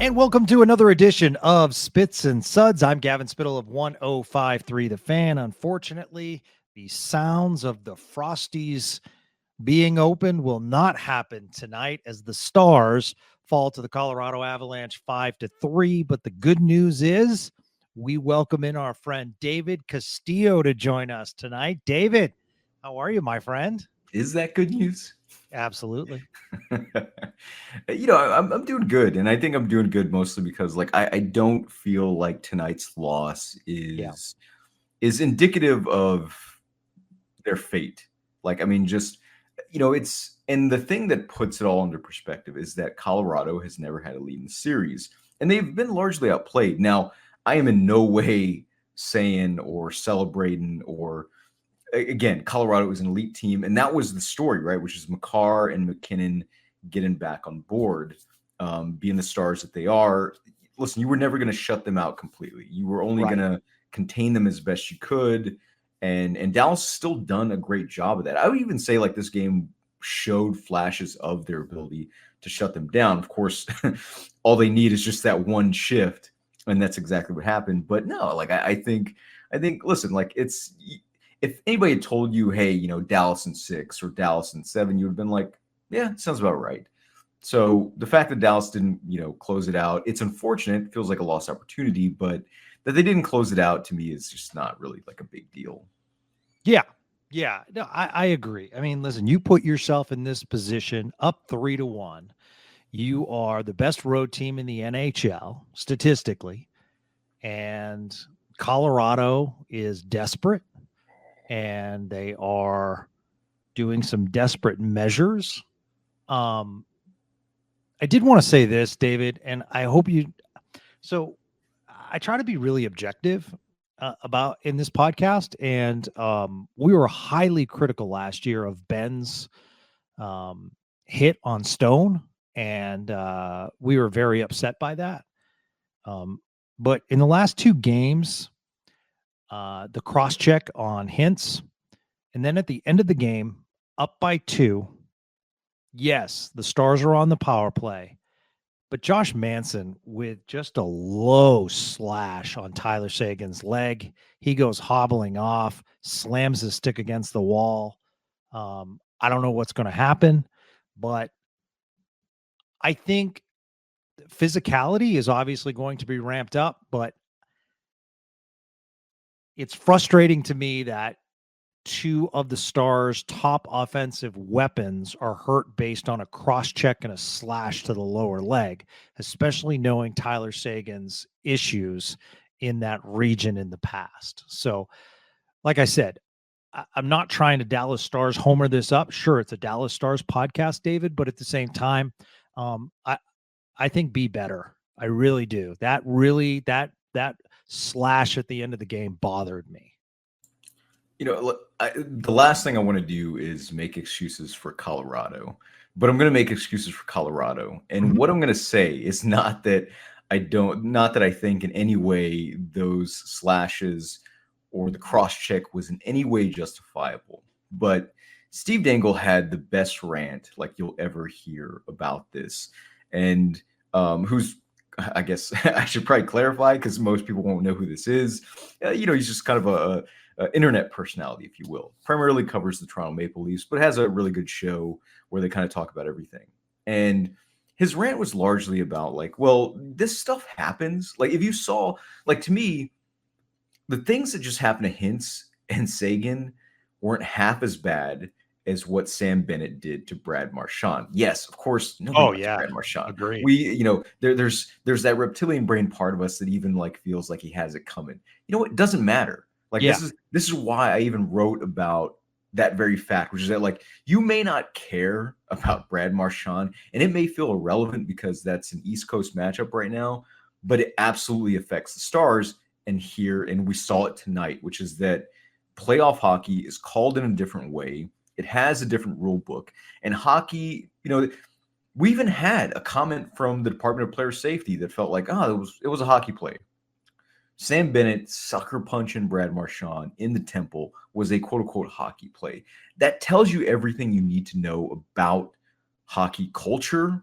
And welcome to another edition of Spits and Suds. I'm Gavin Spittle of 105.3 The Fan. Unfortunately, the sounds of the Frosties being open will not happen tonight as the Stars fall to the Colorado Avalanche 5-3. But the good news is we welcome in our friend David Castillo to join us tonight. David, how are you, my friend? Is that good news? Absolutely. I'm doing good, and I think I'm doing good mostly because I don't feel like tonight's loss Yeah. is indicative of their fate. Just it's and the thing that puts it all into perspective is that Colorado has never had a lead in the series, and they've been largely outplayed. Now, I am in no way saying or celebrating or again, Colorado is an elite team, and that was the story, right? Which is Makar and McKinnon getting back on board, being the stars that they are. Listen, you were never going to shut them out completely. You were only Right. going to contain them as best you could, and Dallas still done a great job of that. I would even say like this game showed flashes of their ability to shut them down. Of course, all they need is just that one shift, and that's exactly what happened. But no, I think, listen, like it's if anybody had told you, hey, Dallas in 6 or Dallas in 7, you would have been like, yeah, sounds about right. So the fact that Dallas didn't, close it out, it's unfortunate. It feels like a lost opportunity, but that they didn't close it out to me is just not really like a big deal. Yeah. Yeah. No, I agree. I mean, listen, you put yourself in this position up 3-1. You are the best road team in the NHL statistically. And Colorado is desperate and they are doing some desperate measures. I did want to say this, David, and I hope you. So I try to be really objective about in this podcast, and we were highly critical last year of Ben's hit on Stone, and we were very upset by that. But in the last 2 games, the cross check on Hintz, and then at the end of the game, up by 2. Yes, the Stars are on the power play, but Josh Manson with just a low slash on Tyler Sagan's leg. He goes hobbling off, slams his stick against the wall. I don't know what's going to happen, but I think physicality is obviously going to be ramped up, but it's frustrating to me that 2 of the Stars' top offensive weapons are hurt based on a cross check and a slash to the lower leg, especially knowing Tyler Sagan's issues in that region in the past. So, like I said, I'm not trying to Dallas Stars homer this up. Sure, it's a Dallas Stars podcast, David, but at the same time, I think be better. I really do. That slash at the end of the game bothered me. The last thing I want to do is make excuses for Colorado, but I'm going to make excuses for Colorado. And what I'm going to say is not that I think in any way those slashes or the cross check was in any way justifiable. But Steve Dangle had the best rant like you'll ever hear about this. And who's I guess I should probably clarify because most people won't know who this is. He's just kind of a internet personality, if you will. Primarily covers the Toronto Maple Leafs, but has a really good show where they kind of talk about everything. And his rant was largely about like, well, this stuff happens. Like if you saw, like to me, the things that just happened to Hintz and Sagan weren't half as bad as what Sam Bennett did to Brad Marchand. Yes, of course, nobody likes Brad Marchand. Agreed. There's that reptilian brain part of us that even like feels like he has it coming. You know what? It doesn't matter. Like this is why I even wrote about that very fact, which is that like you may not care about Brad Marchand, and it may feel irrelevant because that's an East Coast matchup right now, but it absolutely affects the Stars. And we saw it tonight, which is that playoff hockey is called in a different way. It has a different rule book, and hockey, we even had a comment from the Department of Player Safety that felt like, it was a hockey play. Sam Bennett sucker punching Brad Marchand in the temple was a quote unquote hockey play. That tells you everything you need to know about hockey culture,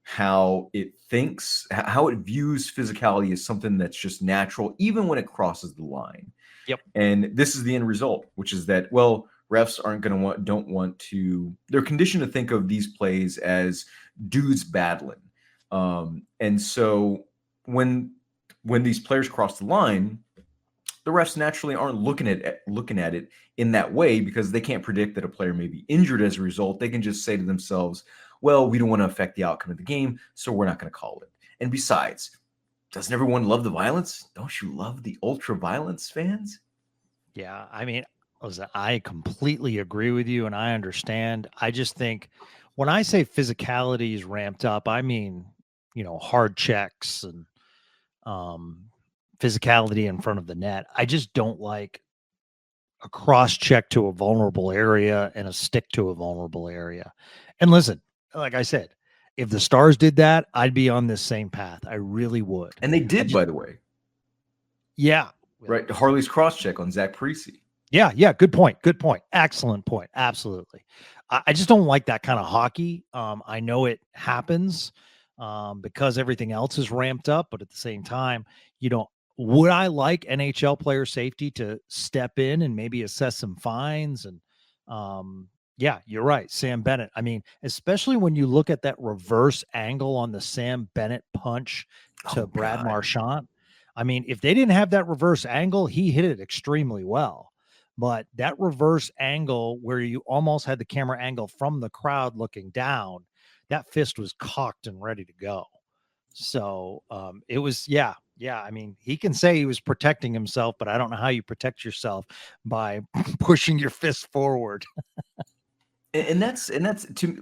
how it thinks, how it views physicality as something that's just natural, even when it crosses the line. Yep. And this is the end result, which is that, well, refs aren't going to don't want to, they're conditioned to think of these plays as dudes battling. And so when these players cross the line, the refs naturally aren't looking at it in that way because they can't predict that a player may be injured as a result. They can just say to themselves, well, we don't want to affect the outcome of the game, so we're not going to call it. And besides, doesn't everyone love the violence? Don't you love the ultra violence, fans? Yeah, I mean, listen, I completely agree with you and I understand. I just think when I say physicality is ramped up, I mean, hard checks and um, physicality in front of the net. I just don't like a cross check to a vulnerable area and a stick to a vulnerable area. And listen, like I said, if the Stars did that, I'd be on this same path. I really would. And they did, by the way. Yeah. Right. Harley's cross check on Zach Parise. Yeah. Yeah. Good point. Good point. Excellent point. Absolutely. I just don't like that kind of hockey. I know it happens because everything else is ramped up, but at the same time, would I like NHL player safety to step in and maybe assess some fines? And yeah, you're right. Sam Bennett. I mean, especially when you look at that reverse angle on the Sam Bennett punch to Brad Marchand. I mean, if they didn't have that reverse angle, he hit it extremely well. But that reverse angle where you almost had the camera angle from the crowd looking down, that fist was cocked and ready to go. So it was, yeah. I mean, he can say he was protecting himself, but I don't know how you protect yourself by pushing your fist forward. And that's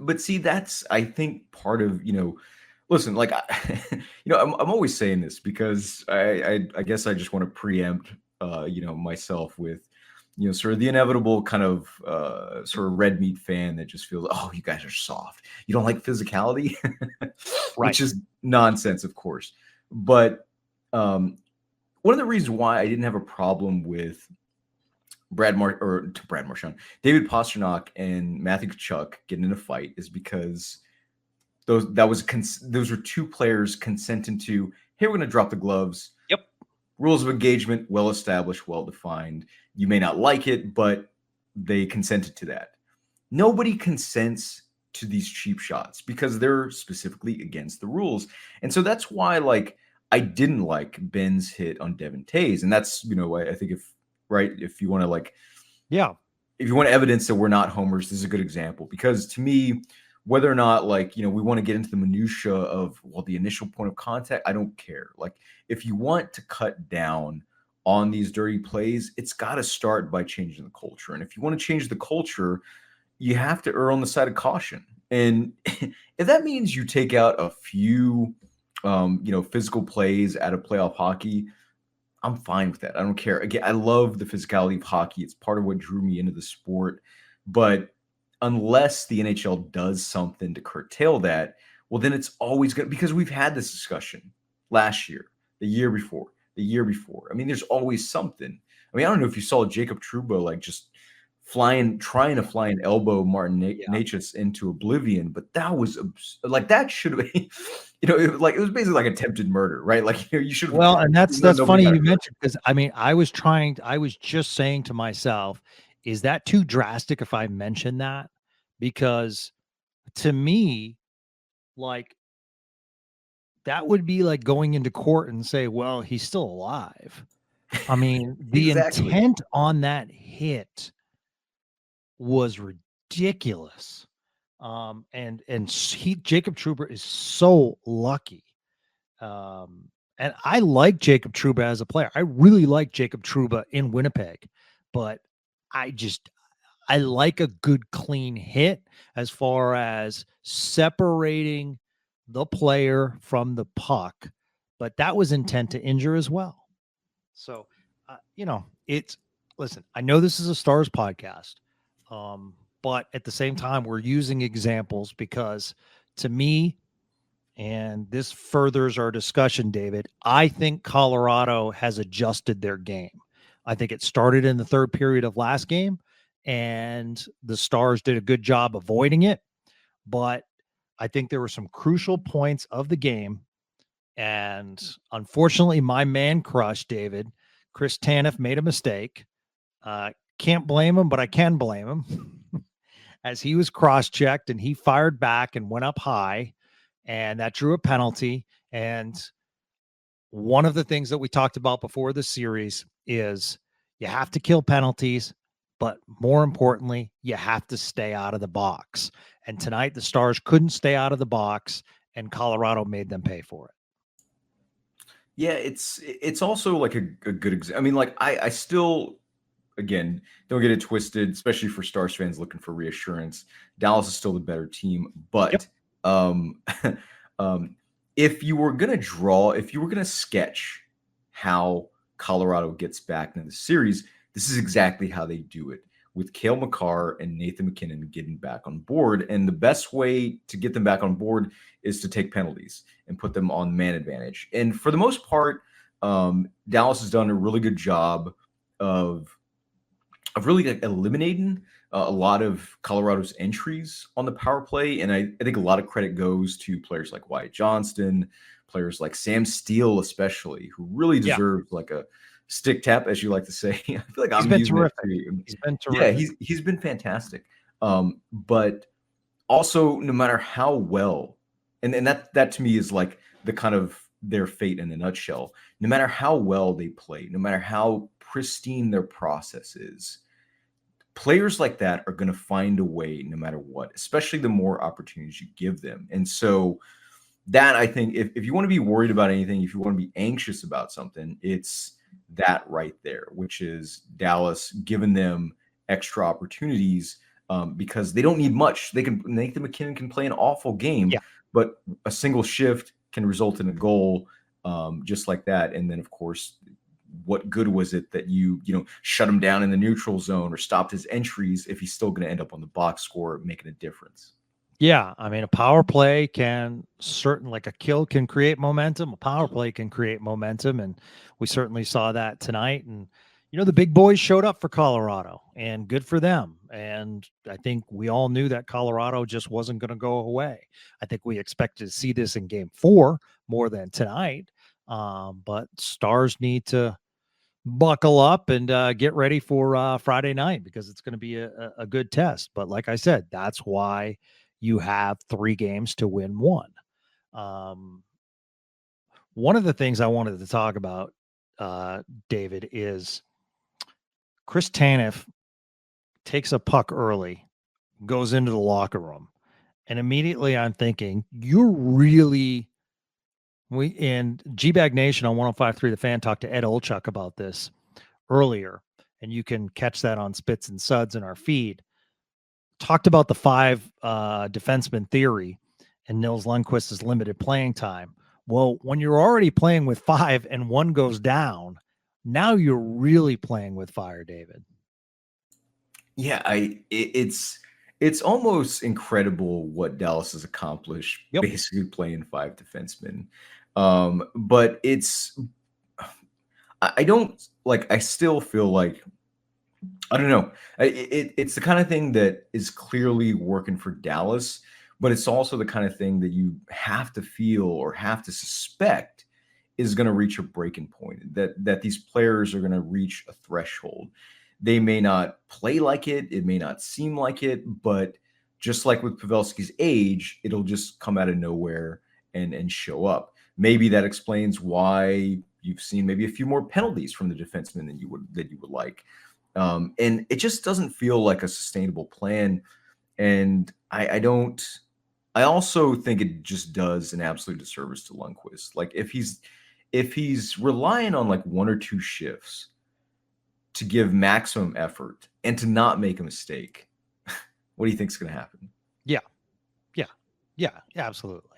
but see, that's, I think, part of, listen, like, I'm always saying this because I guess I just want to preempt, myself with, sort of the inevitable kind of sort of red meat fan that just feels, oh, you guys are soft. You don't like physicality, Right. which is nonsense, of course. But one of the reasons why I didn't have a problem with David Pastrnak and Matthew Tkachuk getting in a fight is because those were two players consenting to, hey, we're going to drop the gloves. Yep. Rules of engagement, well established, well defined. You may not like it, but they consented to that. Nobody consents to these cheap shots because they're specifically against the rules. And so that's why, like, I didn't like Ben's hit on Devin Tays. And that's, I think if you want to, like, yeah, if you want evidence that we're not homers, this is a good example. Because to me, whether or not, like, we want to get into the minutia of, well, the initial point of contact, I don't care. Like, if you want to cut down on these dirty plays, it's got to start by changing the culture. And if you want to change the culture, you have to err on the side of caution. And if that means you take out a few, physical plays out of playoff hockey, I'm fine with that. I don't care. Again, I love the physicality of hockey. It's part of what drew me into the sport. But unless the NHL does something to curtail that, well, then it's always good, because we've had this discussion last year, the year before. I mean, there's always something. I mean, I don't know if you saw Jacob Trouba, like, just trying to fly an elbow Martin Necas into oblivion, but that was like, that should have been, it was basically like attempted murder, right? Like, you should. Well, and that's funny you mentioned, because I mean, I was just saying to myself, is that too drastic if I mention that? Because to me, like, that would be like going into court and say, well, he's still alive. I mean, the Exactly. intent on that hit was ridiculous. And Jacob Trouba is so lucky. And I like Jacob Trouba as a player. I really like Jacob Trouba in Winnipeg, but I like a good clean hit as far as separating the player from the puck, but that was intent to injure as well. So, listen, I know this is a Stars podcast, but at the same time, we're using examples because, to me, and this furthers our discussion, David, I think Colorado has adjusted their game. I think it started in the third period of last game, and the Stars did a good job avoiding it. But I think there were some crucial points of the game. And unfortunately, my man crush, David, Chris Tanev, made a mistake. Can't blame him, but I can blame him as he was cross-checked and he fired back and went up high, and that drew a penalty. And one of the things that we talked about before the series is you have to kill penalties, but more importantly, you have to stay out of the box. And tonight, the Stars couldn't stay out of the box, and Colorado made them pay for it. Yeah, it's also like a good example. I mean, like I still, again, don't get it twisted, especially for Stars fans looking for reassurance. Dallas is still the better team, but um, if you were gonna sketch how Colorado gets back into the series, this is exactly how they do it, with Cale Makar and Nathan McKinnon getting back on board. And the best way to get them back on board is to take penalties and put them on man advantage. And for the most part, Dallas has done a really good job of really like eliminating a lot of Colorado's entries on the power play. And I think a lot of credit goes to players like Wyatt Johnston, players like Sam Steele, especially, who really deserve like a stick tap, as you like to say. I feel like He's I'm been using terrific. it too. He's been Yeah, terrific. he's been fantastic. But also, no matter how well, and that to me is like the kind of their fate in a nutshell. No matter how well they play, no matter how pristine their process is, players like that are going to find a way no matter what, especially the more opportunities you give them. And so that, I think, if you want to be worried about anything, if you want to be anxious about something, it's that right there, which is Dallas giving them extra opportunities, because they don't need much. Nathan McKinnon can play an awful game, Yeah. but a single shift can result in a goal, just like that. And then, of course, what good was it that you shut him down in the neutral zone or stopped his entries if he's still going to end up on the box score making a difference? Yeah, I mean, a power play can like a kill can create momentum. A power play can create momentum, and we certainly saw that tonight. And the big boys showed up for Colorado, and good for them. And I think we all knew that Colorado just wasn't going to go away. I think we expected to see this in Game 4 more than tonight. But Stars need to buckle up and get ready for Friday night, because it's going to be a good test. But like I said, that's why you have 3 games to win 1. One of the things I wanted to talk about, David, is Chris Tanev takes a puck early, goes into the locker room, and immediately I'm thinking, you're really we in G-Bag Nation on 105.3 The Fan talked to Ed Olchuk about this earlier, and you can catch that on Spits and Suds in our feed. Talked about the 5 defenseman theory and Nils Lundqvist's limited playing time. Well, when you're already playing with 5 and 1 goes down, now you're really playing with fire, David. Yeah, it's almost incredible what Dallas has accomplished, basically playing 5 defensemen. But I don't like. I still feel like, I don't know. It's the kind of thing that is clearly working for Dallas, but it's also the kind of thing that you have to feel or have to suspect is going to reach a breaking point. That these players are going to reach a threshold. They may not play like it. It may not seem like it, but just like with Pavelski's age, it'll just come out of nowhere and show up. Maybe that explains why you've seen maybe a few more penalties from the defensemen than you would like. And it just doesn't feel like a sustainable plan. And I also think it just does an absolute disservice to Lundqvist. Like if he's relying on like 1 or 2 shifts to give maximum effort and to not make a mistake, what do you think is going to happen? Yeah, absolutely.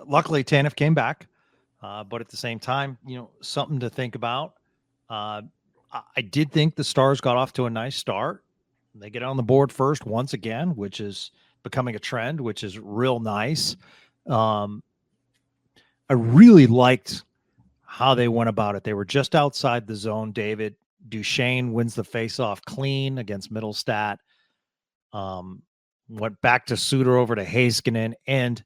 Luckily, Tanev came back, but at the same time, something to think about. I did think the Stars got off to a nice start. They get on the board first once again, which is becoming a trend, which is real nice. I really liked how they went about it. They were just outside the zone, David. Duchesne wins the faceoff clean against Middlestat. went back to Suter over to Heiskanen. And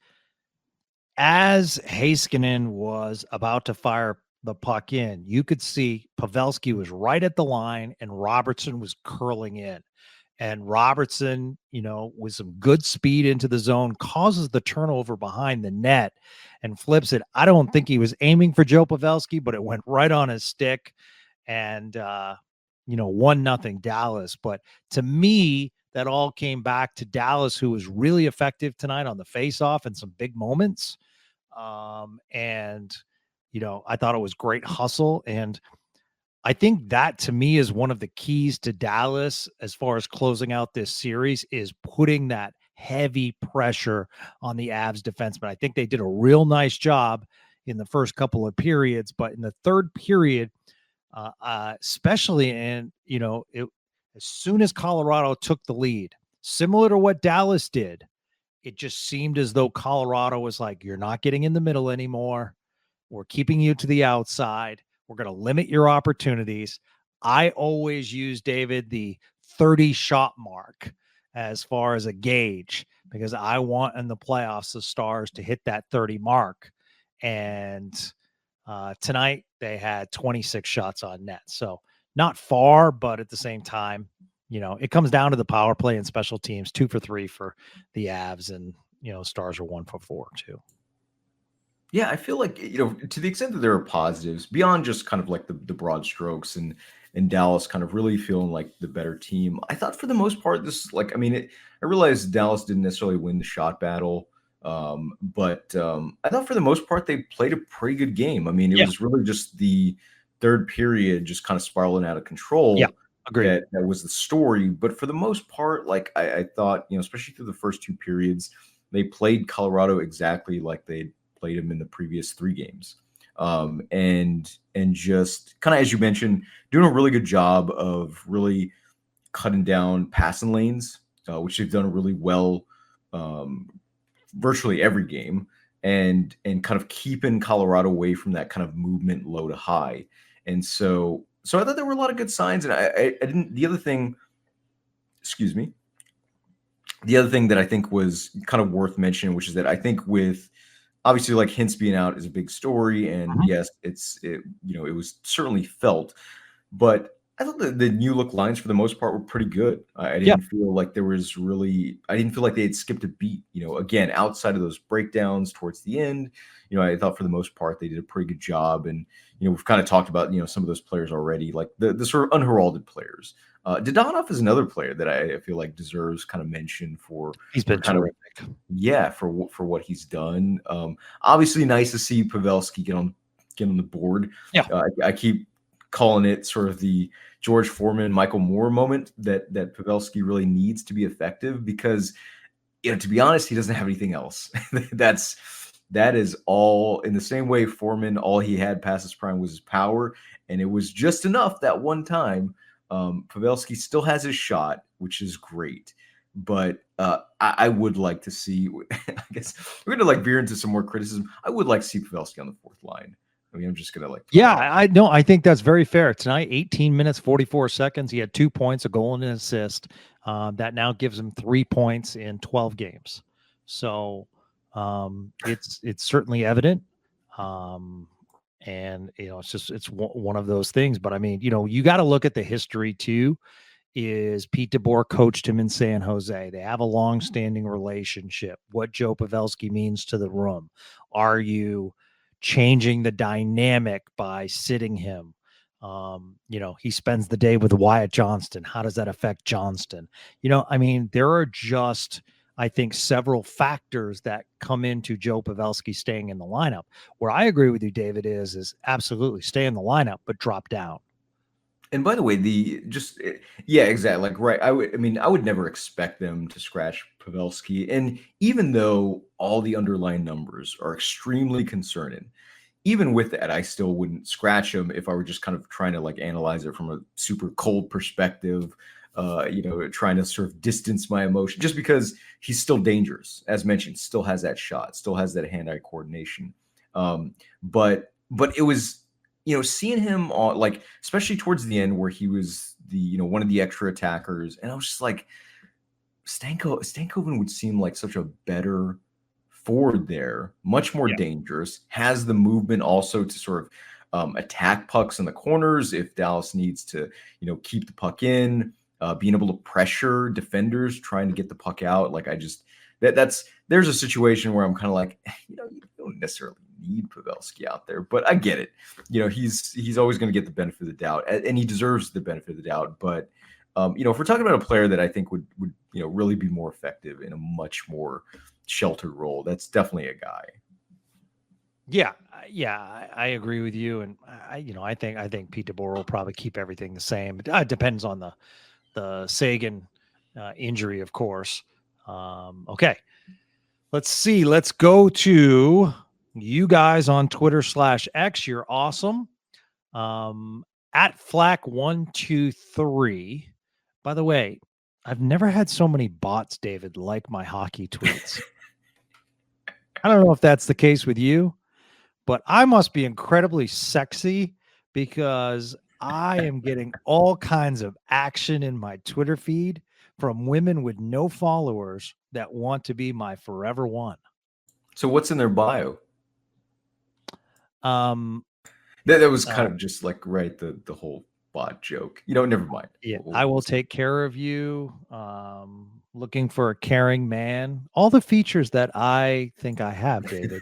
as Heiskanen was about to fire the puck in, you could see Pavelski was right at the line and Robertson was curling in. And Robertson, with some good speed into the zone, causes the turnover behind the net and flips it. I don't think he was aiming for Joe Pavelski, but it went right on his stick. And 1-0 Dallas. But to me, that all came back to Dallas, who was really effective tonight on the faceoff and some big moments. And I thought it was great hustle. And I think that to me is one of the keys to Dallas as far as closing out this series is putting that heavy pressure on the Avs defensemen. I think they did a real nice job in the first couple of periods, but in the third period, especially as soon as Colorado took the lead, similar to what Dallas did, it just seemed as though Colorado was like, you're not getting in the middle anymore. We're keeping you to the outside. We're going to limit your opportunities. I always use, David, the 30 shot mark as far as a gauge because I want in the playoffs the Stars to hit that 30 mark. And tonight they had 26 shots on net. So not far, but at the same time, it comes down to the power play and special teams, 2 for 3 for the Avs, and, Stars are 1 for 4 too. Yeah, I feel like, to the extent that there are positives beyond just kind of like the broad strokes and Dallas kind of really feeling like the better team. I thought for the most part, I realized Dallas didn't necessarily win the shot battle. But I thought for the most part, they played a pretty good game. I mean, it was really just the third period just kind of spiraling out of control. Yeah, agreed. That was the story. But for the most part, like I thought, especially through the first 2 periods, they played Colorado exactly like they played him in the previous 3 games. And just kind of, as you mentioned, doing a really good job of really cutting down passing lanes, which they've done really well virtually every game, and kind of keeping Colorado away from that kind of movement low to high. And so I thought there were a lot of good signs. And I didn't, the other thing that I think was kind of worth mentioning, which is that I think with obviously like Hintz being out is a big story. And yes, it was certainly felt, but I thought the new look lines for the most part were pretty good. I didn't feel like I didn't feel like they had skipped a beat, again, outside of those breakdowns towards the end. I thought for the most part, they did a pretty good job. And, we've kind of talked about, some of those players already, like the sort of unheralded players. Dodonov is another player that I feel like deserves kind of mention for. He's been kind terrific. for what he's done. Obviously nice to see Pavelski get on the board. Yeah. I keep calling it sort of the George Foreman, Michael Moore moment that Pavelski really needs to be effective because, to be honest, he doesn't have anything else. That is all. In the same way Foreman, all he had past his prime was his power, and it was just enough that one time. Pavelski still has his shot, which is great. But I would like to see, I guess we're going to veer into some more criticism. I would like to see Pavelski on the 4th line. I mean, I'm just going to I think that's very fair. Tonight, 18 minutes, 44 seconds. He had 2 points, a goal and an assist. That now gives him 3 points in 12 games. So it's certainly evident. And, it's one of those things. But I mean, you got to look at the history too. Is Pete DeBoer coached him in San Jose. They have a long-standing relationship. What Joe Pavelski means to the room. Are you changing the dynamic by sitting him? He spends the day with Wyatt Johnston. How does that affect Johnston? There are just, I think, several factors that come into Joe Pavelski staying in the lineup. Where I agree with you, David, is absolutely stay in the lineup, but drop down. And by the way, exactly. Right. I would never expect them to scratch Pavelski. And even though all the underlying numbers are extremely concerning, even with that, I still wouldn't scratch him if I were just kind of trying to analyze it from a super cold perspective, trying to sort of distance my emotion, just because he's still dangerous. As mentioned, still has that shot, still has that hand-eye coordination. But it was, seeing him on, especially towards the end where he was the, one of the extra attackers. And I was just like, Stankoven would seem like such a better forward there, much more Yeah. dangerous, has the movement also to sort of attack pucks in the corners if Dallas needs to, keep the puck in, being able to pressure defenders trying to get the puck out. Like I just there's a situation where I'm kind of like, you don't necessarily need Pavelski out there, but I get it. He's always going to get the benefit of the doubt, and he deserves the benefit of the doubt. But if we're talking about a player that I think would really be more effective in a much more sheltered role, that's definitely a guy. Yeah, I agree with you, and I think Pete DeBoer will probably keep everything the same. It depends on the Sagan injury, of course. Okay, let's see. Let's go to you guys on Twitter/X. You're awesome. At Flack123. By the way, I've never had so many bots, David, like my hockey tweets. I don't know if that's the case with you, but I must be incredibly sexy because I am getting all kinds of action in my Twitter feed from women with no followers that want to be my forever one. So what's in their bio? Um, That was kind of just like the whole bot joke. Never mind. Yeah, I will take care of you. Looking for a caring man. All the features that I think I have, David.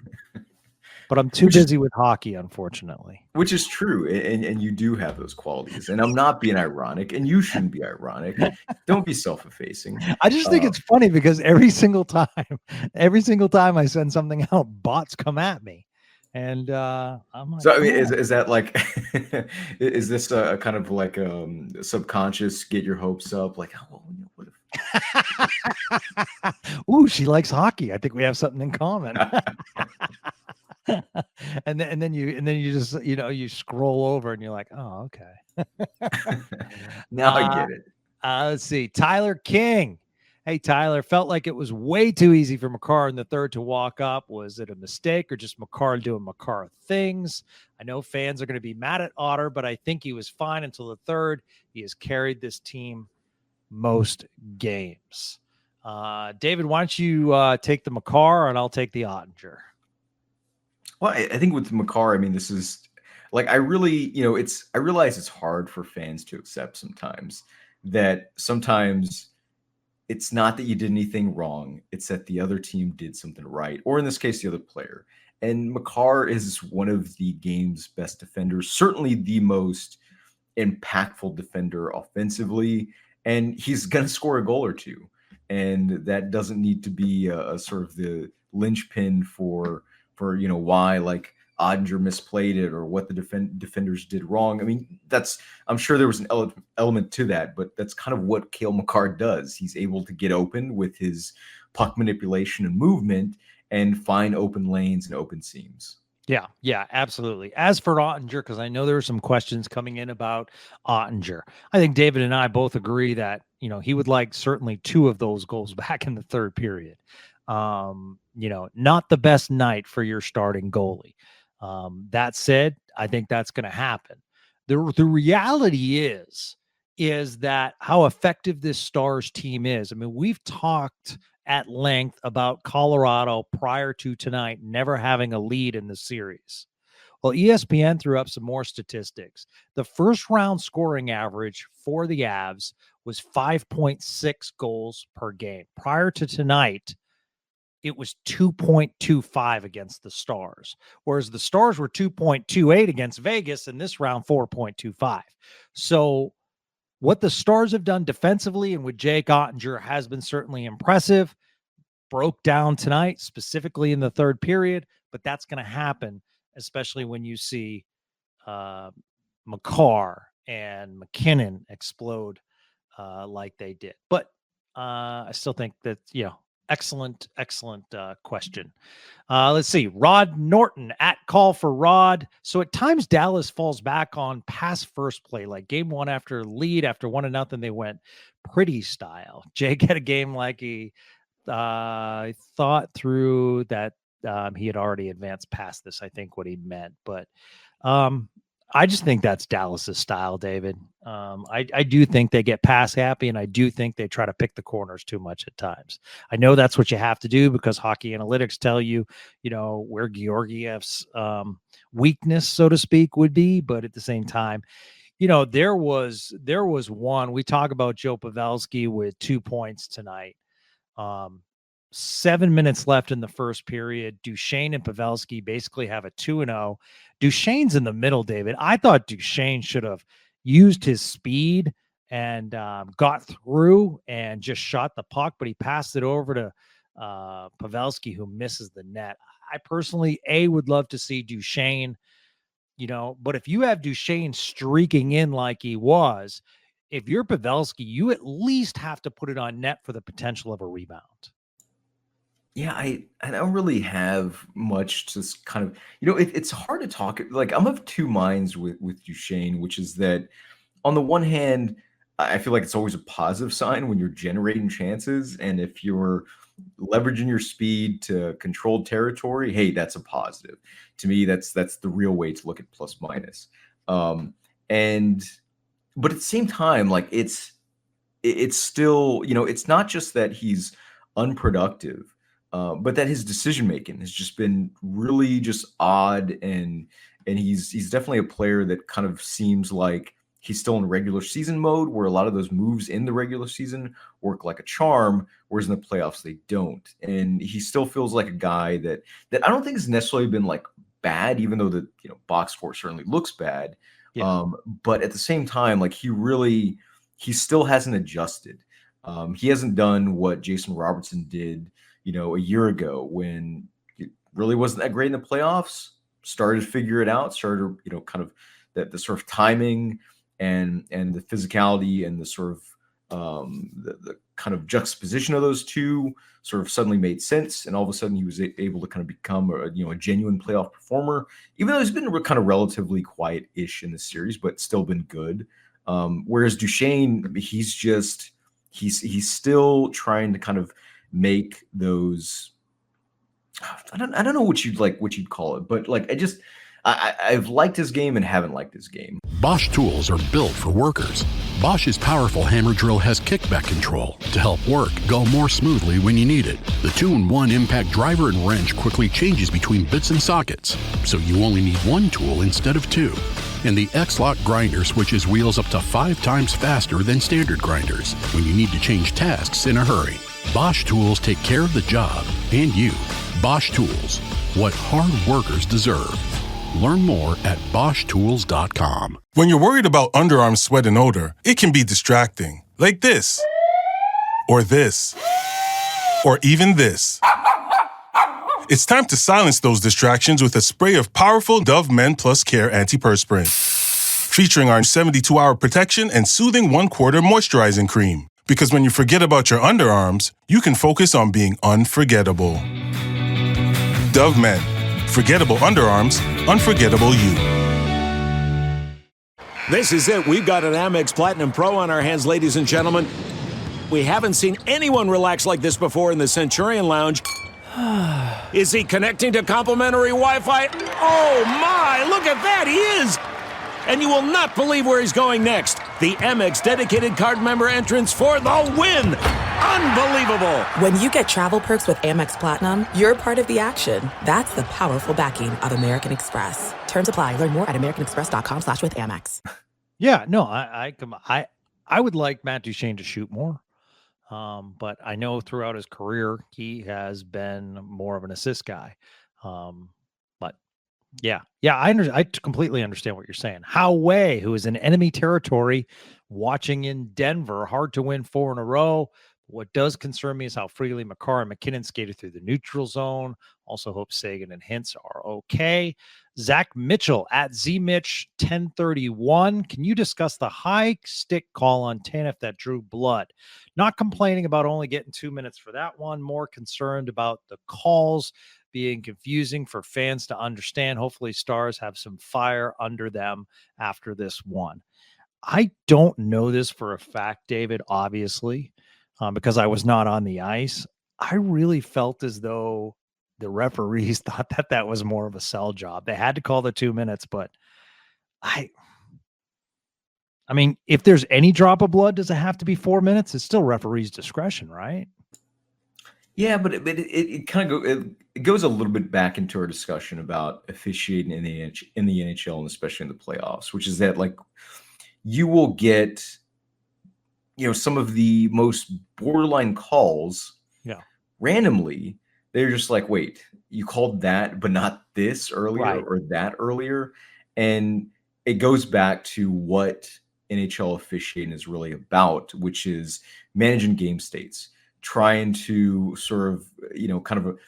But I'm too busy with hockey, unfortunately. Which is true, and you do have those qualities. And I'm not being ironic, and you shouldn't be ironic. Don't be self-effacing. I just think it's funny because every single time I send something out, bots come at me. And I'm like, so I mean, is that like, is this a kind of like subconscious get your hopes up? Like, oh, what if? Ooh, she likes hockey. I think we have something in common. and then you just you scroll over and you're like, oh, okay. Now I get it. Let's see, Tyler King. Hey, Tyler, felt like it was way too easy for Makar in the third to walk up. Was it a mistake or just Makar doing Makar things? I know fans are going to be mad at Otter, but I think he was fine until the third. He has carried this team most games. David, why don't you take the Makar and I'll take the Ottinger? Well, I think with Makar, I mean, this is like, I really, I realize it's hard for fans to accept sometimes that sometimes it's not that you did anything wrong. It's that the other team did something right, or in this case, the other player. And Makar is one of the game's best defenders, certainly the most impactful defender offensively, and he's going to score a goal or two. And that doesn't need to be a sort of the linchpin for why like Ottinger misplayed it or what the defenders did wrong. I mean, I'm sure there was an element to that, but that's kind of what Cale Makar does. He's able to get open with his puck manipulation and movement and find open lanes and open seams. Yeah, absolutely. As for Ottinger, because I know there were some questions coming in about Ottinger, I think David and I both agree that he would like certainly 2 of those goals back in the third period. Not the best night for your starting goalie. That said, I think that's going to happen. The reality is that how effective this Stars team is. I mean, we've talked at length about Colorado prior to tonight never having a lead in the series. Well, ESPN threw up some more statistics. The first round scoring average for the Avs was 5.6 goals per game. Prior to tonight, it was 2.25 against the Stars, whereas the Stars were 2.28 against Vegas, and this round 4.25. So what the Stars have done defensively and with Jake Ottinger has been certainly impressive. Broke down tonight, specifically in the third period, but that's going to happen, especially when you see Makar and McKinnon explode like they did. But I still think that, excellent question. Let's see. Rod Norton at Call for Rod. So at times Dallas falls back on pass first play, like game 1 after lead, after 1-0, they went pretty style. Jake had a game like he thought through that he had already advanced past this, I think what he meant. But I just think that's Dallas's style, David. I do think they get pass happy, and I do think they try to pick the corners too much at times. I know that's what you have to do because hockey analytics tell you, where Georgiev's weakness, so to speak, would be. But at the same time, there was one. We talk about Joe Pavelski with 2 points tonight. 7 minutes left in the first period. Duchesne and Pavelski basically have a 2-0. Duchesne's in the middle, David. I thought Duchesne should have used his speed and got through and just shot the puck, but he passed it over to Pavelski, who misses the net. I personally, would love to see Duchesne, but if you have Duchesne streaking in like he was, if you're Pavelski, you at least have to put it on net for the potential of a rebound. Yeah, I don't really have much to kind of, it's hard to talk. Like, I'm of two minds with Duchesne, which is that on the one hand, I feel like it's always a positive sign when you're generating chances. And if you're leveraging your speed to control territory, hey, that's a positive. To me, that's the real way to look at plus minus. And but at the same time, like it's still, it's not just that he's unproductive, but that his decision making has just been really just odd, and he's definitely a player that kind of seems like he's still in regular season mode, where a lot of those moves in the regular season work like a charm, whereas in the playoffs they don't. And he still feels like a guy that I don't think has necessarily been like bad, even though the box score certainly looks bad. Yeah. But at the same time, like he still hasn't adjusted. He hasn't done what Jason Robertson did, a year ago when it really wasn't that great in the playoffs. Started to figure it out. Started, kind of the sort of timing and the physicality and the sort of the kind of juxtaposition of those two sort of suddenly made sense, and all of a sudden he was able to kind of become a genuine playoff performer, even though he's been kind of relatively quiet-ish in the series, but still been good. Whereas Duchesne, he's still trying to kind of make those. I don't know what you'd call it, but like I've liked his game and haven't liked his game. Bosch tools are built for workers. Bosch's powerful hammer drill has kickback control to help work go more smoothly when you need it. The 2-in-1 impact driver and wrench quickly changes between bits and sockets, so you only need one tool instead of two. And the X-Lock grinder switches wheels up to 5 times faster than standard grinders when you need to change tasks in a hurry. Bosch tools take care of the job and you. Bosch tools, what hard workers deserve. Learn more at BoschTools.com. When you're worried about underarm sweat and odor, it can be distracting. Like this. Or this. Or even this. It's time to silence those distractions with a spray of powerful Dove Men Plus Care Antiperspirant. Featuring our 72-hour protection and soothing 1/4 moisturizing cream. Because when you forget about your underarms, you can focus on being unforgettable. Dove Men. Forgettable underarms, unforgettable you. This is it. We've got an Amex Platinum Pro on our hands, ladies and gentlemen. We haven't seen anyone relax like this before in the Centurion Lounge. Is he connecting to complimentary Wi-Fi? Oh, my! Look at that! He is! And you will not believe where he's going next. The Amex dedicated card member entrance for the win! Unbelievable! When you get travel perks with Amex Platinum, you're part of the action. That's the powerful backing of American Express. Terms apply. Learn more at americanexpress.com/withAmex. Yeah, no, I would like Matt Duchesne to shoot more. But I know throughout his career, he has been more of an assist guy. But yeah, I completely understand what you're saying. Howe Wei, who is in enemy territory, watching in Denver, hard to win 4 in a row. What does concern me is how freely Makar and McKinnon skated through the neutral zone. Also hope Sagan and Hintz are okay. Zach Mitchell at ZMitch 1031. Can you discuss the high stick call on Tanev that drew blood? Not complaining about only getting 2 minutes for that one. More concerned about the calls being confusing for fans to understand. Hopefully Stars have some fire under them after this one. I don't know this for a fact, David, obviously, because I was not on the ice. I really felt as though the referees thought that was more of a sell job. They had to call the 2 minutes, but I mean, if there's any drop of blood, does it have to be 4 minutes? It's still referee's discretion, right? Yeah, but it kind of it goes a little bit back into our discussion about officiating in the NHL and especially in the playoffs, which is that like you will get some of the most borderline calls Yeah. randomly. They're just like, wait, you called that, but not this earlier Right. or that earlier, and it goes back to what NHL officiating is really about, which is managing game states, trying to sort of, kind of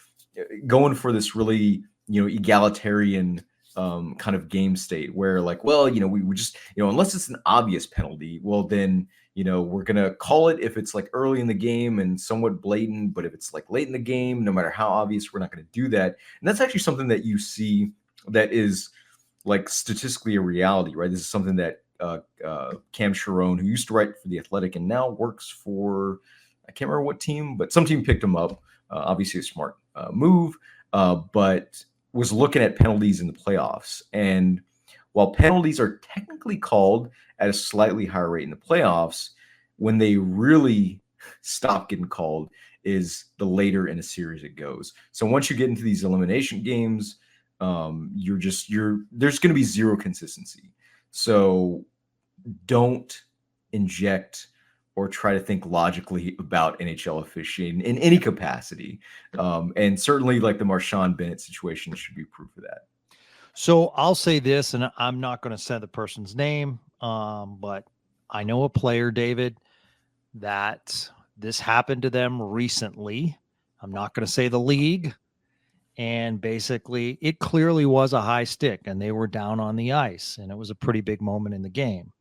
going for this really, egalitarian kind of game state where like, well, we just, unless it's an obvious penalty, well, then, we're going to call it if it's like early in the game and somewhat blatant, but if it's like late in the game, no matter how obvious, we're not going to do that. And that's actually something that you see that is like statistically a reality, right? This is something that Cam Sharon, who used to write for The Athletic and now works for, I can't remember what team, but some team picked him up. Obviously a smart move, but was looking at penalties in the playoffs. And while penalties are technically called at a slightly higher rate in the playoffs, when they really stop getting called is the later in a series it goes. So once you get into these elimination games, there's going to be zero consistency. So don't inject or try to think logically about NHL officiating in any capacity. And certainly like the Marshawn Bennett situation should be proof of that. So I'll say this, and I'm not going to say the person's name, but I know a player, David, that this happened to them recently. I'm not going to say the league. And basically, it clearly was a high stick, and they were down on the ice, and it was a pretty big moment in the game.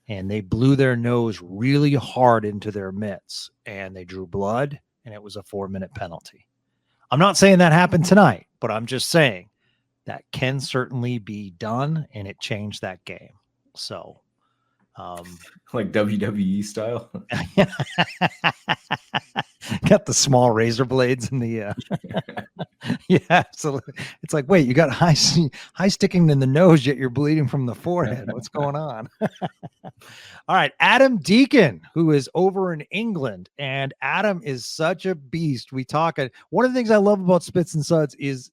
And they blew their nose really hard into their mitts, and they drew blood, and it was a 4-minute penalty. I'm not saying that happened tonight, but I'm just saying that can certainly be done, and it changed that game. So, like WWE style. Got the small razor blades in the yeah, absolutely. It's like, wait, you got high sticking in the nose, yet you're bleeding from the forehead. What's going on? All right, Adam Deacon, who is over in England, and Adam is such a beast. We talk. One of the things I love about Spits and Suds is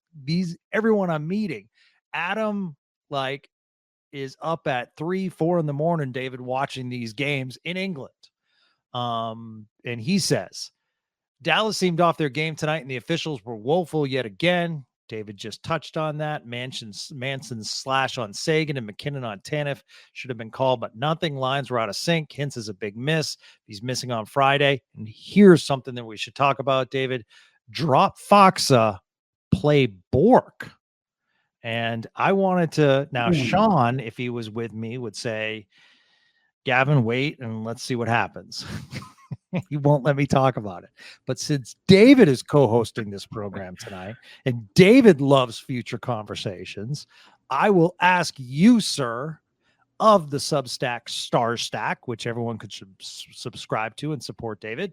everyone I'm meeting. Adam like is up at 3-4 in the morning, David, watching these games in England. And he says Dallas seemed off their game tonight, and the officials were woeful yet again. David just touched on that. Manson's slash on Sagan and McKinnon on Tanev should have been called, but nothing. Lines were out of sync. Hintz is a big miss. He's missing on Friday. And here's something that we should talk about, David. Drop Foxa, play Bork. And I wanted to, now Sean, if he was with me, would say, Gavin, wait, and let's see what happens. He won't let me talk about it. But since David is co-hosting this program tonight, and David loves future conversations, I will ask you, sir, of the Substack Star Stack, which everyone could subscribe to and support David.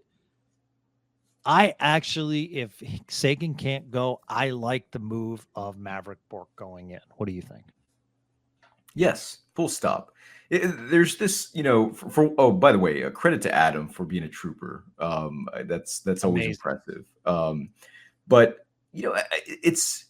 I actually, if Sagan can't go, I like the move of Maverick Bork going in. What do you think? Yes, full stop. There's this, oh, by the way, credit to Adam for being a trooper. That's always impressive. But, it's,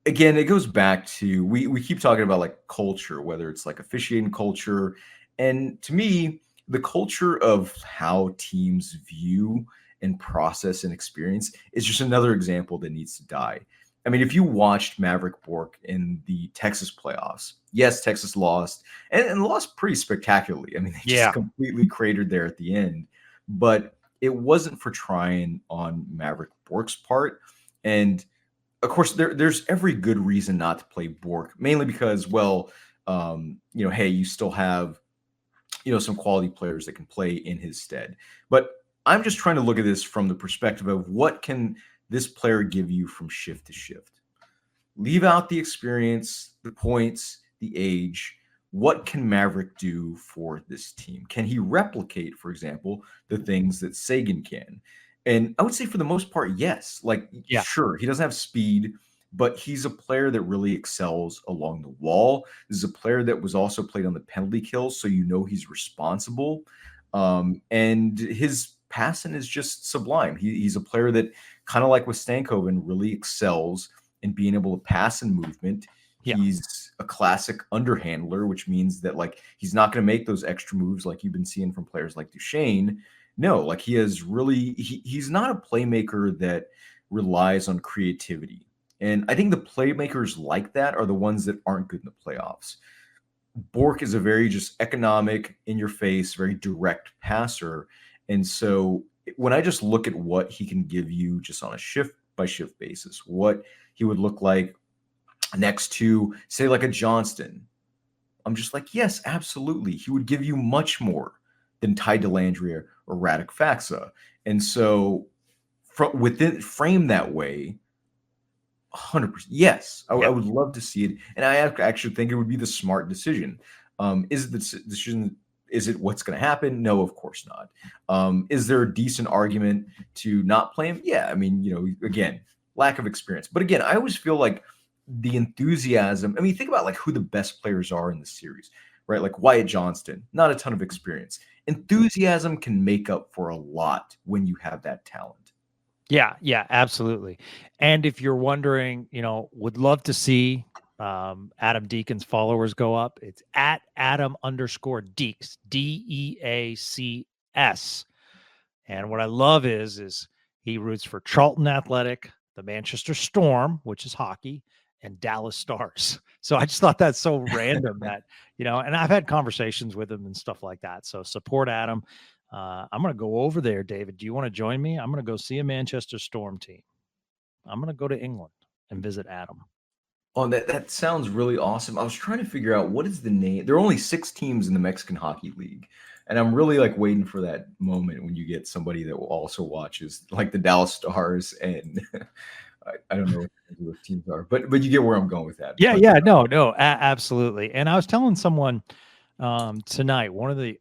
again, it goes back to, we keep talking about like culture, whether it's like officiating culture. And to me, the culture of how teams view and process and experience is just another example that needs to die. I mean, if you watched Maverick Bork in the Texas playoffs, yes, Texas lost and lost pretty spectacularly. I mean, they just completely cratered there at the end, but it wasn't for trying on Maverick Bork's part. And of course, there's every good reason not to play Bork, mainly because, well, hey, you still have, some quality players that can play in his stead. But I'm just trying to look at this from the perspective of what can this player give you from shift to shift. Leave out the experience, the points, the age. What can Maverick do for this team? Can he replicate, for example, the things that Sagan can? And I would say for the most part, yes. Like, sure, he doesn't have speed. but he's a player that really excels along the wall. This is a player that was also played on the penalty kills, so he's responsible. And his passing is just sublime. He's a player that, kind of like with Stankoven, really excels in being able to pass and movement. Yeah. He's a classic underhandler, which means that like he's not going to make those extra moves like you've been seeing from players like Duchesne. No, like he's not a playmaker that relies on creativity. And I think the playmakers like that are the ones that aren't good in the playoffs. Bork is a very just economic, in your face, very direct passer. And so when I just look at what he can give you just on a shift by shift basis, what he would look like next to, say, like a Johnston, I'm just like, yes, absolutely. He would give you much more than Ty Dellandrea or Radek Faksa. And so within frame that way, 100%. Yes, I would love to see it. And I actually think it would be the smart decision. Is it the decision? Is it what's going to happen? No, of course not. Is there a decent argument to not play him? Yeah. I mean, again, lack of experience. But again, I always feel like the enthusiasm. I mean, think about like who the best players are in the series, right? Like Wyatt Johnston, not a ton of experience. Enthusiasm can make up for a lot when you have that talent. Yeah, absolutely. And if you're wondering, would love to see Adam Deacon's followers go up. It's at Adam_Deaks, DEACS. And what I love is he roots for Charlton Athletic, the Manchester Storm, which is hockey, and Dallas Stars. So I just thought that's so random that, and I've had conversations with him and stuff like that. So support Adam. I'm going to go over there, David. Do you want to join me? I'm going to go see a Manchester Storm team. I'm going to go to England and visit Adam. Oh, that sounds really awesome. I was trying to figure out what is the name. There are only 6 teams in the Mexican Hockey League. And I'm really like waiting for that moment when you get somebody that also watches like the Dallas Stars and I don't know what those teams are, but you get where I'm going with that. No, absolutely. And I was telling someone tonight, one of the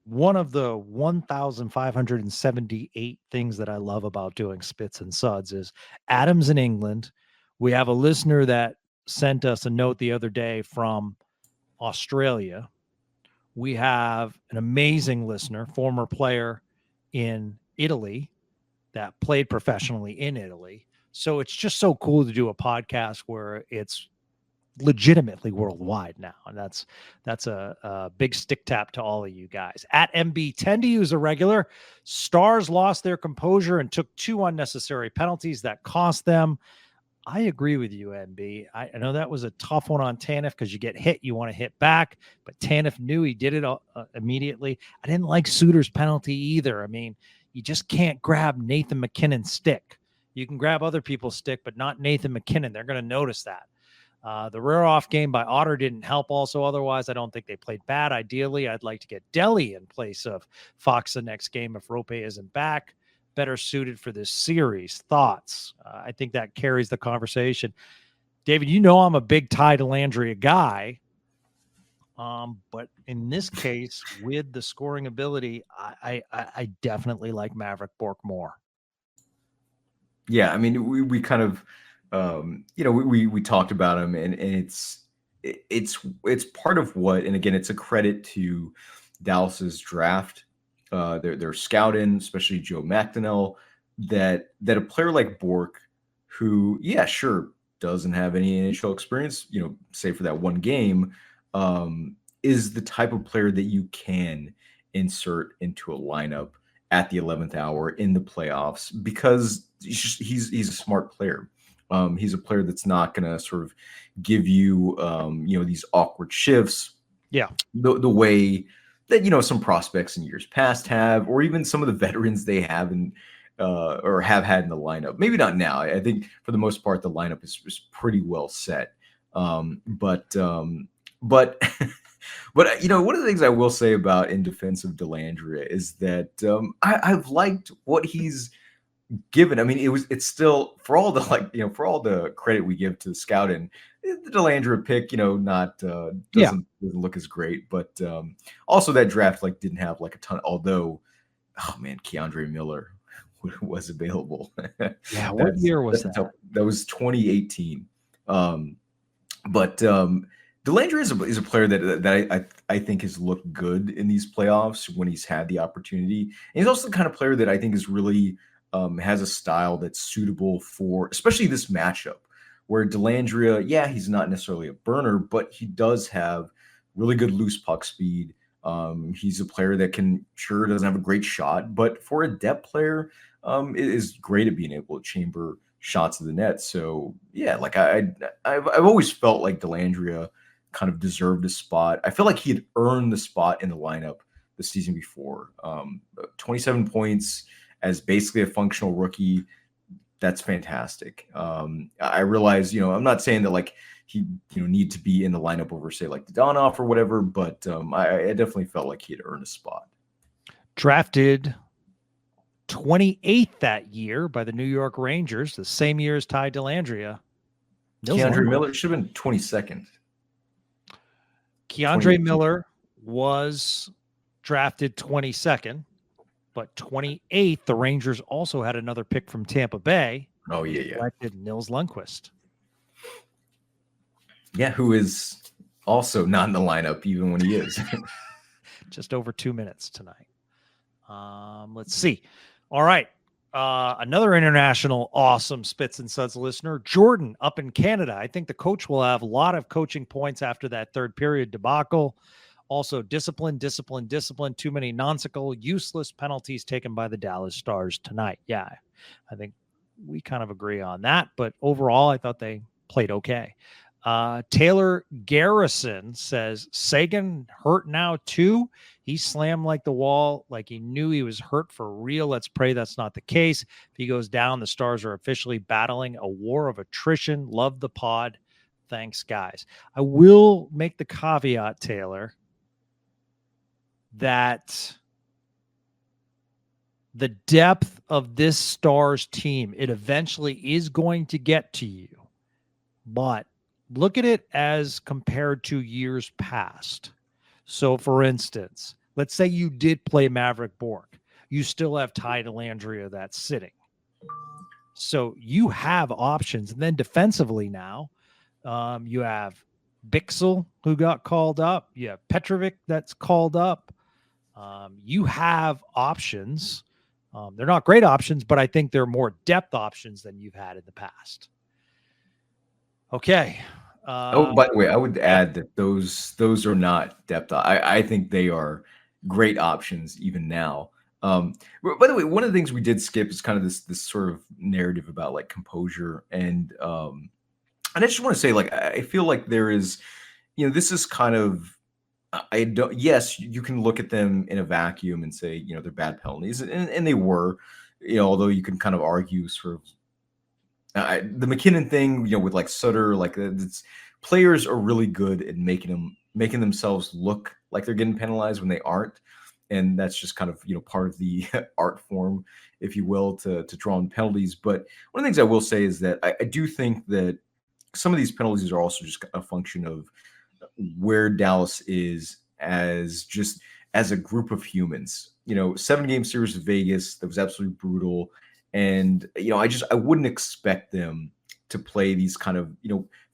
1,578 things that I love about doing Spits and Suds is Adam's in England. We have a listener that sent us a note the other day from Australia. We have an amazing listener, former player in Italy that played professionally in Italy. So it's just so cool to do a podcast where it's legitimately worldwide now. And that's a big stick tap to all of you guys. At MB, tend to use a regular. Stars lost their composure and took 2 unnecessary penalties that cost them. I agree with you, MB. I know that was a tough one on Tanev because you get hit, you want to hit back, but Tanev knew he did it immediately. I didn't like Suter's penalty either. I mean, you just can't grab Nathan McKinnon's stick. You can grab other people's stick, but not Nathan McKinnon. They're going to notice that. The rear off game by Otter didn't help also. Otherwise, I don't think they played bad. Ideally, I'd like to get Delhi in place of Fox the next game if Rope isn't back. Better suited for this series. Thoughts? I think that carries the conversation. David, I'm a big Ty Dellandrea guy. But in this case, with the scoring ability, I definitely like Maverick Bork more. Yeah, I mean, we kind of, we talked about him, and it's part of what, and again, it's a credit to Dallas's draft, their scouting, especially Joe McDonnell, that a player like Bork, who, yeah, sure, doesn't have any NHL experience, say for that one game, is the type of player that you can insert into a lineup at the 11th hour in the playoffs because he's a smart player. He's a player that's not going to sort of give you, these awkward shifts. Yeah. The way that, some prospects in years past have, or even some of the veterans they have or have had in the lineup. Maybe not now. I think for the most part, the lineup is pretty well set. But one of the things I will say about in defense of Dellandrea is that I've liked what he's given. I mean, it's still, for all the credit we give to the scouting, the Dellandrea pick, doesn't look as great, but also that draft didn't have a ton. Although, oh man, Keandre Miller was available. Yeah, what year was that? That was 2018. But Delandria is a player that I think has looked good in these playoffs when he's had the opportunity. And he's also the kind of player that I think is really has a style that's suitable for especially this matchup where Delandria, yeah, he's not necessarily a burner, but he does have really good loose puck speed. He's a player that doesn't have a great shot, but for a depth player, it is great at being able to chamber shots of the net. So yeah, like I've always felt like Delandria kind of deserved a spot. I feel like he had earned the spot in the lineup the season before. 27 points as basically a functional rookie. That's fantastic. I realize, I'm not saying that like he, need to be in the lineup over say like Donoff or whatever, but I definitely felt like he had earned a spot. Drafted 28th that year by the New York Rangers, the same year as Ty Delandria. Keandre Miller should have been 22nd. Keandre Miller was drafted 22nd, but 28th, the Rangers also had another pick from Tampa Bay. Oh, yeah. Selected Nils Lundqvist. Yeah, who is also not in the lineup even when he is. Just over 2 minutes tonight. Let's see. All right. Another international awesome Spits and Suds listener, Jordan up in Canada. I think the coach will have a lot of coaching points after that third period debacle. Also, discipline. Too many nonsensical, useless penalties taken by the Dallas Stars tonight. Yeah, I think we kind of agree on that. But overall, I thought they played okay. Taylor Garrison says, Sagan hurt now too. He slammed like the wall, like he knew he was hurt for real. Let's pray that's not the case. If he goes down, the Stars are officially battling a war of attrition. Love the pod. Thanks, guys. I will make the caveat, Taylor, that the depth of this Stars team, it eventually is going to get to you. But look at it as compared to years past. So, for instance, let's say you did play Maverick Bork. You still have Ty Delandria that's sitting. So you have options. And then defensively now, you have Bixel, who got called up. You have Petrovic that's called up. You have options. They're not great options, but I think they're more depth options than you've had in the past. Okay. By the way, I would add that those are not depth. I think they are great options even now. By the way, one of the things we did skip is kind of this sort of narrative about like composure, and I just want to say, like, I feel like there is, this is kind of, I don't. Yes, you can look at them in a vacuum and say, they're bad penalties, and they were, although you can kind of argue sort of. The McKinnon thing, with like Sutter, like players are really good at making themselves look like they're getting penalized when they aren't, and that's just kind of part of the art form, if you will, to draw in penalties. But one of the things I will say is that I do think that some of these penalties are also just a function of where Dallas is as a group of humans. 7-game series with Vegas that was absolutely brutal. And, I wouldn't expect them to play these kind of,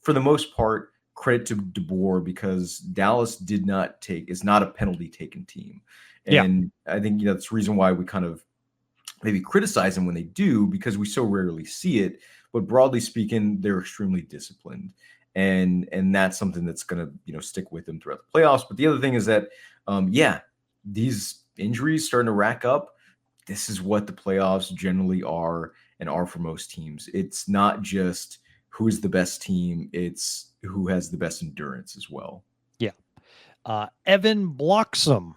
for the most part, credit to DeBoer, because Dallas is not a penalty taking team. And I think, that's the reason why we kind of maybe criticize them when they do, because we so rarely see it. But broadly speaking, they're extremely disciplined. And that's something that's going to, stick with them throughout the playoffs. But the other thing is that, these injuries starting to rack up. This is what the playoffs generally are and are for most teams. It's not just who is the best team, it's who has the best endurance as well. Yeah. Evan Bloxam,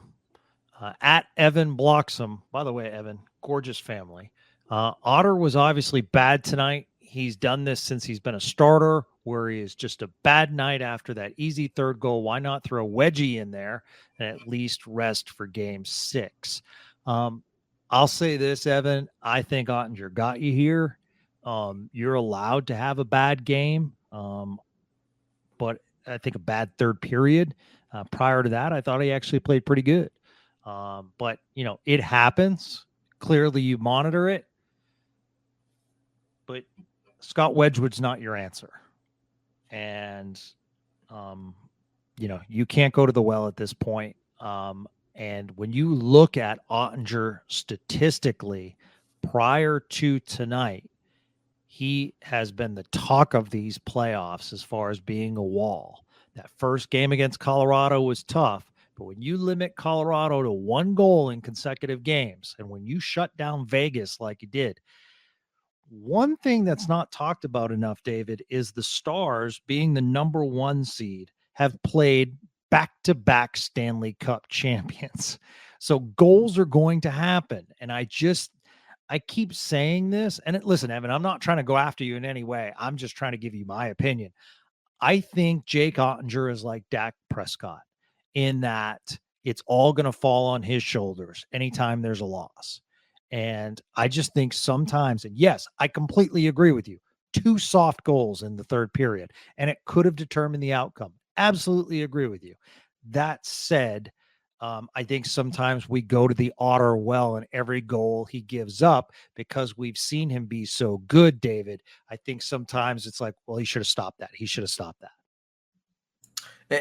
at Evan Bloxam. By the way, Evan, gorgeous family. Otter was obviously bad tonight. He's done this since he's been a starter, where he is just a bad night after that easy third goal. Why not throw Wedgie in there and at least rest for game 6? I'll say this, Evan. I think Ottinger got you here. You're allowed to have a bad game, but I think a bad third period. Prior to that, I thought he actually played pretty good. But, it happens. Clearly, you monitor it. but Scott Wedgwood's not your answer. And, you can't go to the well at this point. And when you look at Ottinger statistically prior to tonight, he has been the talk of these playoffs as far as being a wall. That first game against Colorado was tough, but when you limit Colorado to 1 goal in consecutive games, and when you shut down Vegas like you did, one thing that's not talked about enough, David, is the Stars, being the number 1 seed, have played back-to-back Stanley Cup champions. So goals are going to happen. And I keep saying this, and listen, Evan, I'm not trying to go after you in any way. I'm just trying to give you my opinion. I think Jake Ottinger is like Dak Prescott in that it's all going to fall on his shoulders anytime there's a loss. And I just think sometimes, and yes, I completely agree with you, 2 soft goals in the third period, and it could have determined the outcome. Absolutely agree with you. That said, I think sometimes we go to the Otter well in every goal he gives up because we've seen him be so good, David. I think sometimes it's like, well, he should have stopped that. He should have stopped that.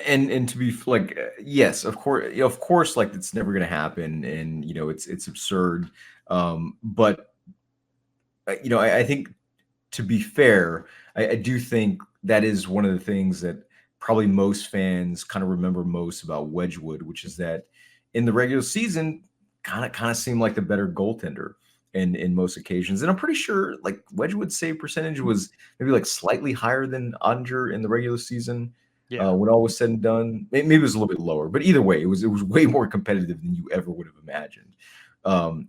And to be like, yes, of course, like it's never going to happen, and it's absurd. But I think, to be fair, I do think that is one of the things that probably most fans kind of remember most about Wedgwood, which is that in the regular season, kind of seemed like the better goaltender in most occasions. And I'm pretty sure like Wedgwood's save percentage was maybe like slightly higher than Ottinger in the regular season. Yeah. When all was said and done, maybe it was a little bit lower, but either way, it was way more competitive than you ever would have imagined.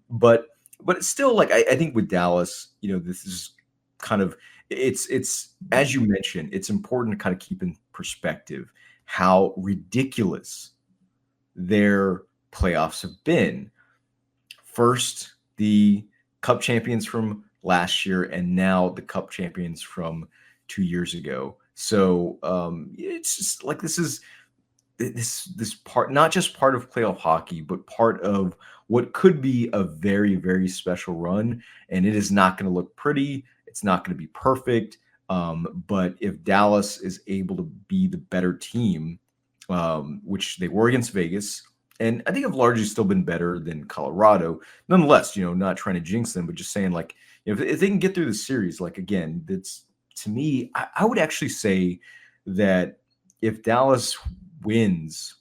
But it's still like I think with Dallas, this is kind of it's as you mentioned, it's important to kind of keep in perspective how ridiculous their playoffs have been. First, the Cup champions from last year, and now the Cup champions from 2 years ago. So it's just like this is this part, not just part of playoff hockey, but part of what could be a very, very special run. And it is not going to look pretty. It's not going to be perfect. But if Dallas is able to be the better team, which they were against Vegas, and I think have largely still been better than Colorado, nonetheless, not trying to jinx them, but just saying like, if they can get through the series, like again, that's, to me, I would actually say that if Dallas wins,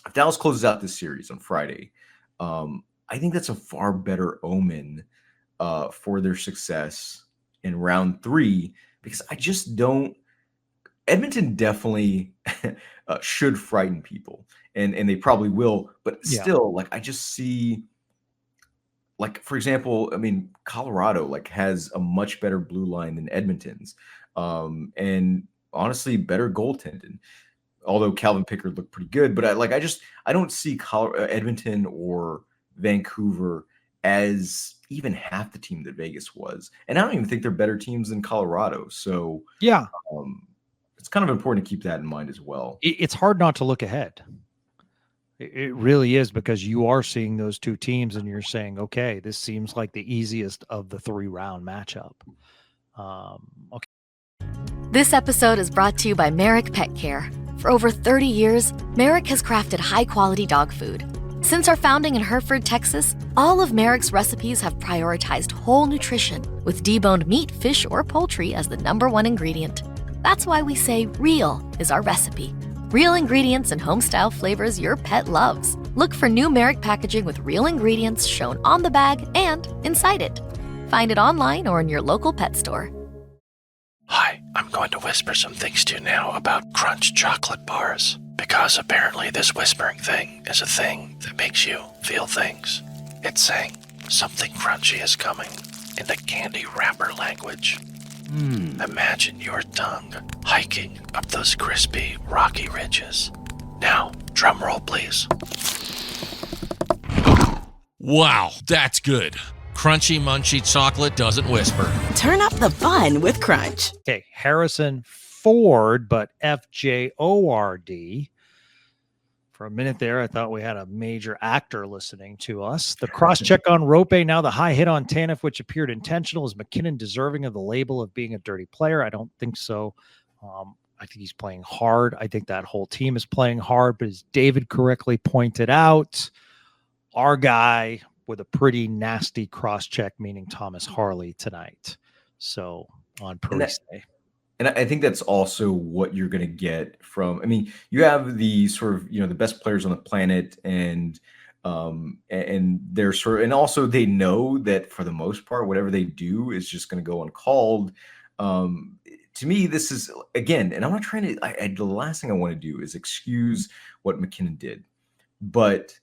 if Dallas closes out this series on Friday, I think that's a far better omen for their success in round 3, because I just don't. Edmonton definitely should frighten people, and they probably will, but still, like I just see. Like, for example, I mean, Colorado like has a much better blue line than Edmonton's, and honestly, better goaltending. Although Calvin Pickard looked pretty good, but I don't see Edmonton or Vancouver as even half the team that Vegas was, and I don't even think they're better teams than Colorado. So yeah, it's kind of important to keep that in mind as well. It's hard not to look ahead. It really is, because you are seeing those 2 teams and you're saying, okay, this seems like the easiest of the 3-round matchup. Okay. This episode is brought to you by Merrick Pet Care. For over 30 years, Merrick has crafted high-quality dog food. Since our founding in Hereford, Texas, all of Merrick's recipes have prioritized whole nutrition, with deboned meat, fish, or poultry as the #1 ingredient. That's why we say real is our recipe. Real ingredients and home-style flavors your pet loves. Look for new Merrick packaging with real ingredients shown on the bag and inside it. Find it online or in your local pet store. Hi, I'm going to whisper some things to you now about Crunch chocolate bars, because apparently this whispering thing is a thing that makes you feel things. It's saying something crunchy is coming in the candy wrapper language. Imagine your tongue hiking up those crispy, rocky ridges. Now, drum roll, please. Wow, that's good. Crunchy, munchy chocolate doesn't whisper. Turn up the fun with Crunch. Okay, Harrison Ford, but Fjord, For a minute there, I thought we had a major actor listening to us. The cross check on Rope, now the high hit on Tanev, which appeared intentional. Is McKinnon deserving of the label of being a dirty player? I don't think so. I think he's playing hard. I think that whole team is playing hard. But as David correctly pointed out, our guy with a pretty nasty cross check, meaning Thomas Harley tonight. So on Parise. And I think that's also what you're going to get from, I mean, you have the sort of, the best players on the planet and they're sort of, and also they know that for the most part, whatever they do is just going to go uncalled. To me, this is, again, and I'm not trying to, the last thing I want to do is excuse what McKinnon did, but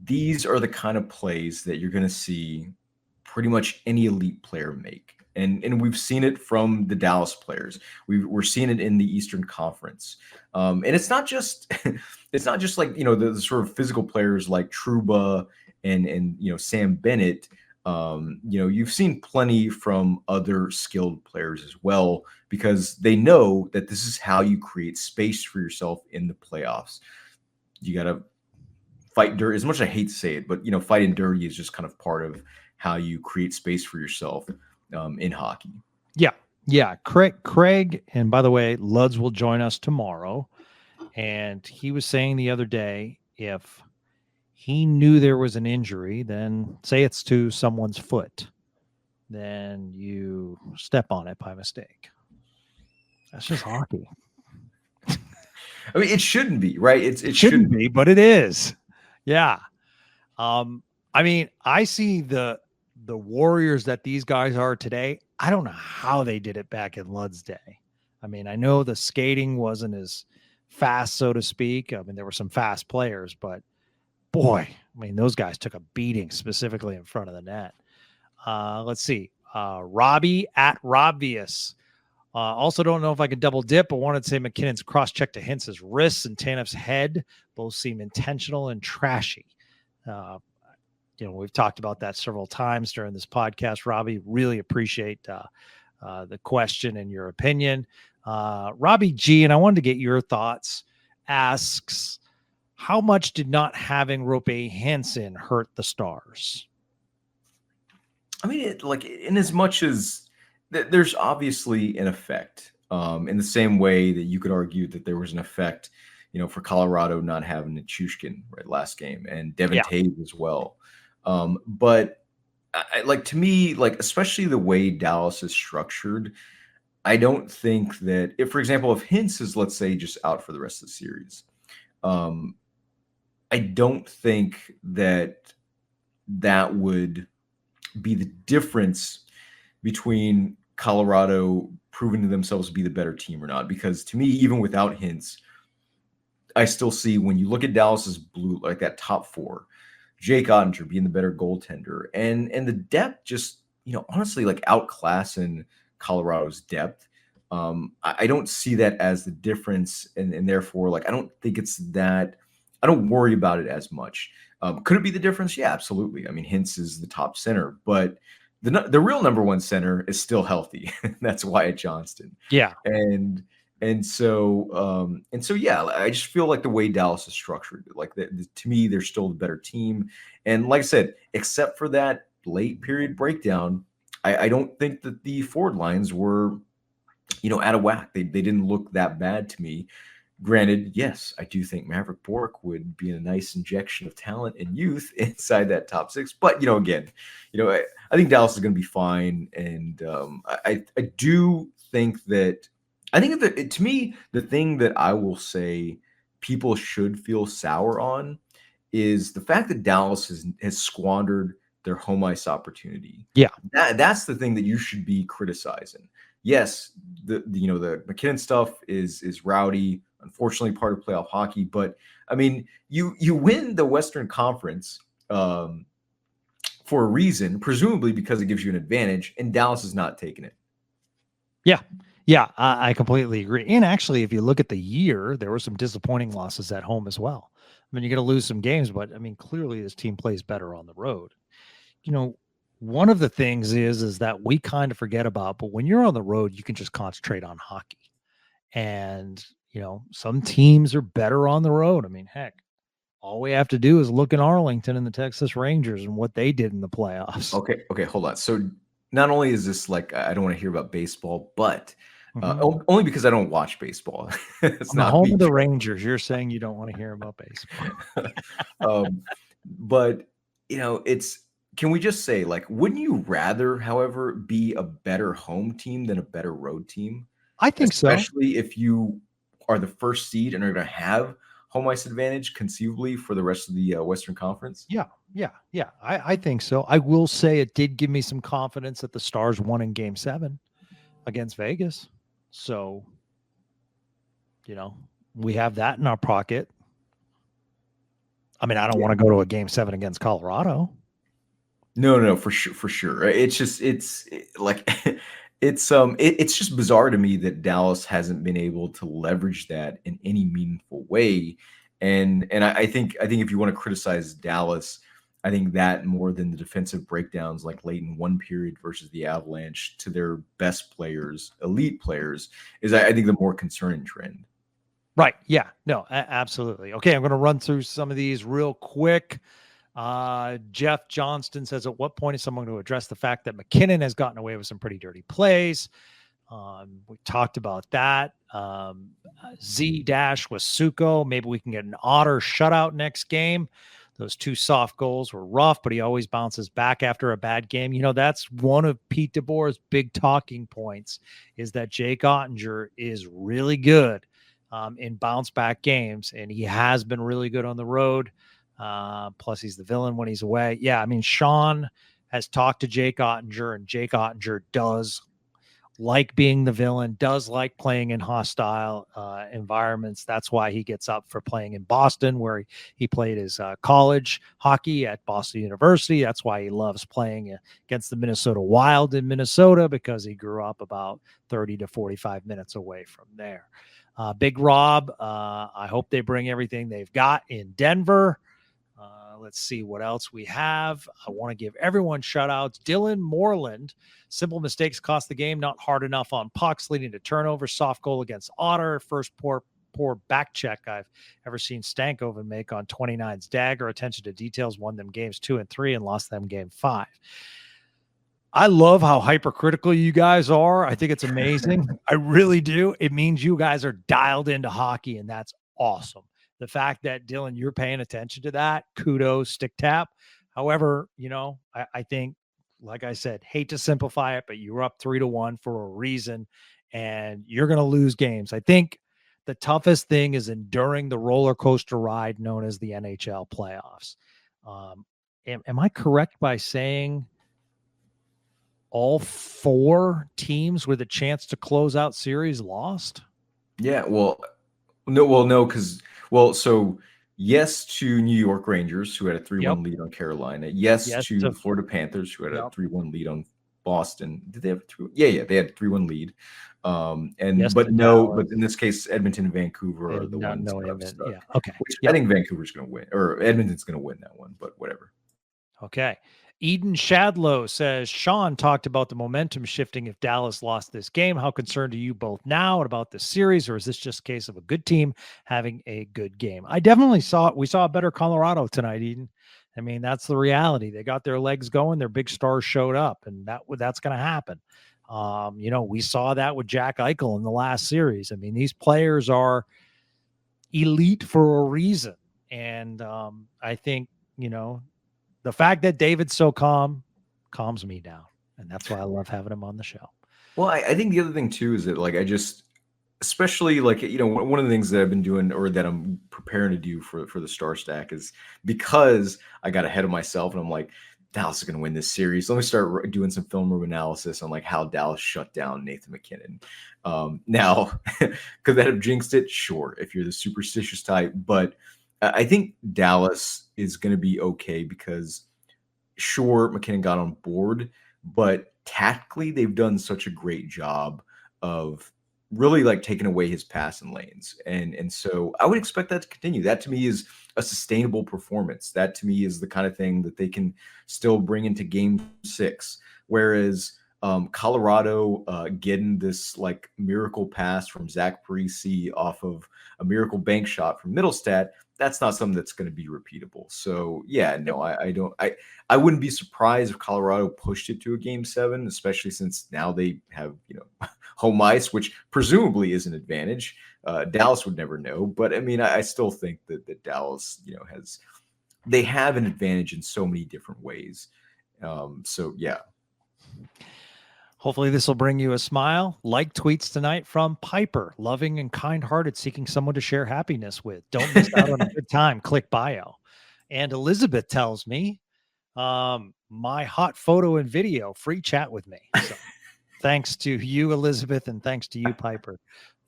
these are the kind of plays that you're going to see pretty much any elite player make. And we've seen it from the Dallas players. We're seeing it in the Eastern Conference. And it's not just like, the sort of physical players like Trouba and Sam Bennett. You've seen plenty from other skilled players as well, because they know that this is how you create space for yourself in the playoffs. You got to fight dirty. As much as I hate to say it, but fighting dirty is just kind of part of how you create space for yourself in hockey. Yeah. Craig, and by the way, Luds will join us tomorrow. And he was saying the other day, if he knew there was an injury, then say it's to someone's foot, then you step on it by mistake. That's just hockey. I mean, it shouldn't be, right? It shouldn't be, but it is. Yeah. I mean, I see the warriors that these guys are today. I don't know how they did it back in Lud's day. I mean, I know the skating wasn't as fast, so to speak. I mean, there were some fast players, but boy, I mean, those guys took a beating specifically in front of the net. Let's see. Robbie at Robvius. Also don't know if I could double dip, but wanted to say McKinnon's cross-check to Hintz's wrists and Tanev's head both seem intentional and trashy. We've talked about that several times during this podcast. Robbie, really appreciate the question and your opinion. Robbie G, and I wanted to get your thoughts, asks, how much did not having Rope Hansen hurt the Stars? I mean, in as much as there's obviously an effect, in the same way that you could argue that there was an effect, for Colorado not having Nichushkin right last game and Devin Taves as well. But to me, especially the way Dallas is structured, I don't think that if, for example, if Hintz is, let's say, just out for the rest of the series, I don't think that would be the difference between Colorado proving to themselves to be the better team or not. Because to me, even without Hintz, I still see, when you look at Dallas's blue, like that top four, Jake Ottinger being the better goaltender, and the depth just, honestly, outclassing Colorado's depth. I don't see that as the difference, and therefore, I don't think it's that. I don't worry about it as much. Could it be the difference? Yeah, absolutely. I mean, Hintz is the top center, but the real number one center is still healthy. That's Wyatt Johnston. Yeah, and so yeah, I just feel like the way Dallas is structured, to me, they're still the better team. And like I said, except for that late period breakdown, I don't think that the forward lines were, out of whack. They didn't look that bad to me. Granted, yes, I do think Maverick Bourque would be a nice injection of talent and youth inside that top six. But, again, I think Dallas is going to be fine. And I do think that, to me, the thing that I will say people should feel sour on is the fact that Dallas has squandered their home ice opportunity. Yeah. That's the thing that you should be criticizing. Yes, the McKinnon stuff is rowdy, unfortunately part of playoff hockey, but I mean, you win the Western Conference for a reason, presumably because it gives you an advantage, and Dallas is not taking it. Yeah, I completely agree. And actually, if you look at the year, there were some disappointing losses at home as well. I mean, you're going to lose some games, but I mean, clearly this team plays better on the road. One of the things is that we kind of forget about, but when you're on the road, you can just concentrate on hockey. And, some teams are better on the road. I mean, heck, all we have to do is look in Arlington and the Texas Rangers and what they did in the playoffs. Okay, hold on. So not only is this like I don't want to hear about baseball, but Mhm. only because I don't watch baseball. It's On the not home me. of the Rangers, you're saying you don't want to hear about baseball. um, but it's can we just say like, wouldn't you rather, however, be a better home team than a better road team? I think so. Especially if you are the first seed and are going to have home ice advantage conceivably for the rest of the Western Conference. Yeah. I think so. I will say it did give me some confidence that the Stars won in Game 7 against Vegas. So, we have that in our pocket. I mean, I don't want to go to a Game 7 against Colorado. No, for sure. It's just like it's just bizarre to me that Dallas hasn't been able to leverage that in any meaningful way. And I think if you want to criticize Dallas, I think that more than the defensive breakdowns like late in one period versus the Avalanche to their best players, elite players, is I think the more concerning trend. Right. Yeah. No, absolutely. Okay. I'm going to run through some of these real quick. Jeff Johnston says, at what point is someone going to address the fact that McKinnon has gotten away with some pretty dirty plays? We talked about that. Z Dash with Suko. Maybe we can get an Otter shutout next game. Those 2 soft goals were rough, but he always bounces back after a bad game. That's one of Pete DeBoer's big talking points, is that Jake Ottinger is really good in bounce back games, and he has been really good on the road. Plus he's the villain when he's away. Yeah. I mean, Sean has talked to Jake Ottinger, and Jake Ottinger does like being the villain, does like playing in hostile environments. That's why he gets up for playing in Boston, where he played his college hockey at Boston University. That's why he loves playing against the Minnesota Wild in Minnesota, because he grew up about 30 to 45 minutes away from there. Big Rob, I hope they bring everything they've got in Denver. Let's see what else we have. I want to give everyone shout outs. Dylan Moreland, simple mistakes cost the game, not hard enough on pucks, leading to turnover, soft goal against Otter, first poor back check I've ever seen Stankoven make on 29's dagger. Attention to details, won them games 2 and 3 and lost them game 5. I love how hypercritical you guys are. I think it's amazing. I really do. It means you guys are dialed into hockey, and that's awesome. The fact that, Dylan, you're paying attention to that, kudos, stick tap. However, I think, like I said, hate to simplify it, but you were up 3-1 for a reason, and you're going to lose games. I think the toughest thing is enduring the roller coaster ride known as the NHL playoffs. Am I correct by saying all 4 teams with a chance to close out series lost? Yeah, no, because so yes to New York Rangers, who had a 3-1 lead on Carolina. Yes to the Florida Panthers, who had a 3-1 lead on Boston. Did they have a 3? Yeah, they had a 3-1 lead. But in this case, Edmonton and Vancouver are the ones that are stuck. Yeah. Okay. I think Vancouver's going to win, or Edmonton's going to win that one, but whatever. Okay. Eden Shadlow says, Sean talked about the momentum shifting if Dallas lost this game. How concerned are you both now about this series, or is this just a case of a good team having a good game? I definitely we saw a better Colorado tonight, Eden. I mean, that's the reality. They got their legs going. Their big stars showed up, and that's going to happen. We saw that with Jack Eichel in the last series. I mean, these players are elite for a reason. And I think, the fact that David's so calms me down. And that's why I love having him on the show. Well, I think the other thing too is that especially one of the things that I've been doing, or that I'm preparing to do for the Star Stack, is because I got ahead of myself and I'm like, Dallas is going to win this series. Let me start doing some film room analysis on how Dallas shut down Nathan McKinnon. Now, could that have jinxed it? Sure, if you're the superstitious type, but I think Dallas is going to be okay because, sure, McKinnon got on board, but tactically they've done such a great job of really taking away his passing lanes. And so I would expect that to continue. That to me is a sustainable performance. That to me is the kind of thing that they can still bring into game 6. Whereas Colorado getting this like miracle pass from Zach Parise off of a miracle bank shot from Middlestat, that's not something that's going to be repeatable. So yeah, no, I wouldn't be surprised if Colorado pushed it to a game 7, especially since now they have, home ice, which presumably is an advantage. Dallas would never know, but I mean, I still think that Dallas, they have an advantage in so many different ways. So yeah. Hopefully this will bring you a smile. Like tweets tonight from Piper, loving and kind-hearted, seeking someone to share happiness with. Don't miss out on a good time. Click bio. And Elizabeth tells me, my hot photo and video, free chat with me. So thanks to you, Elizabeth, and thanks to you, Piper,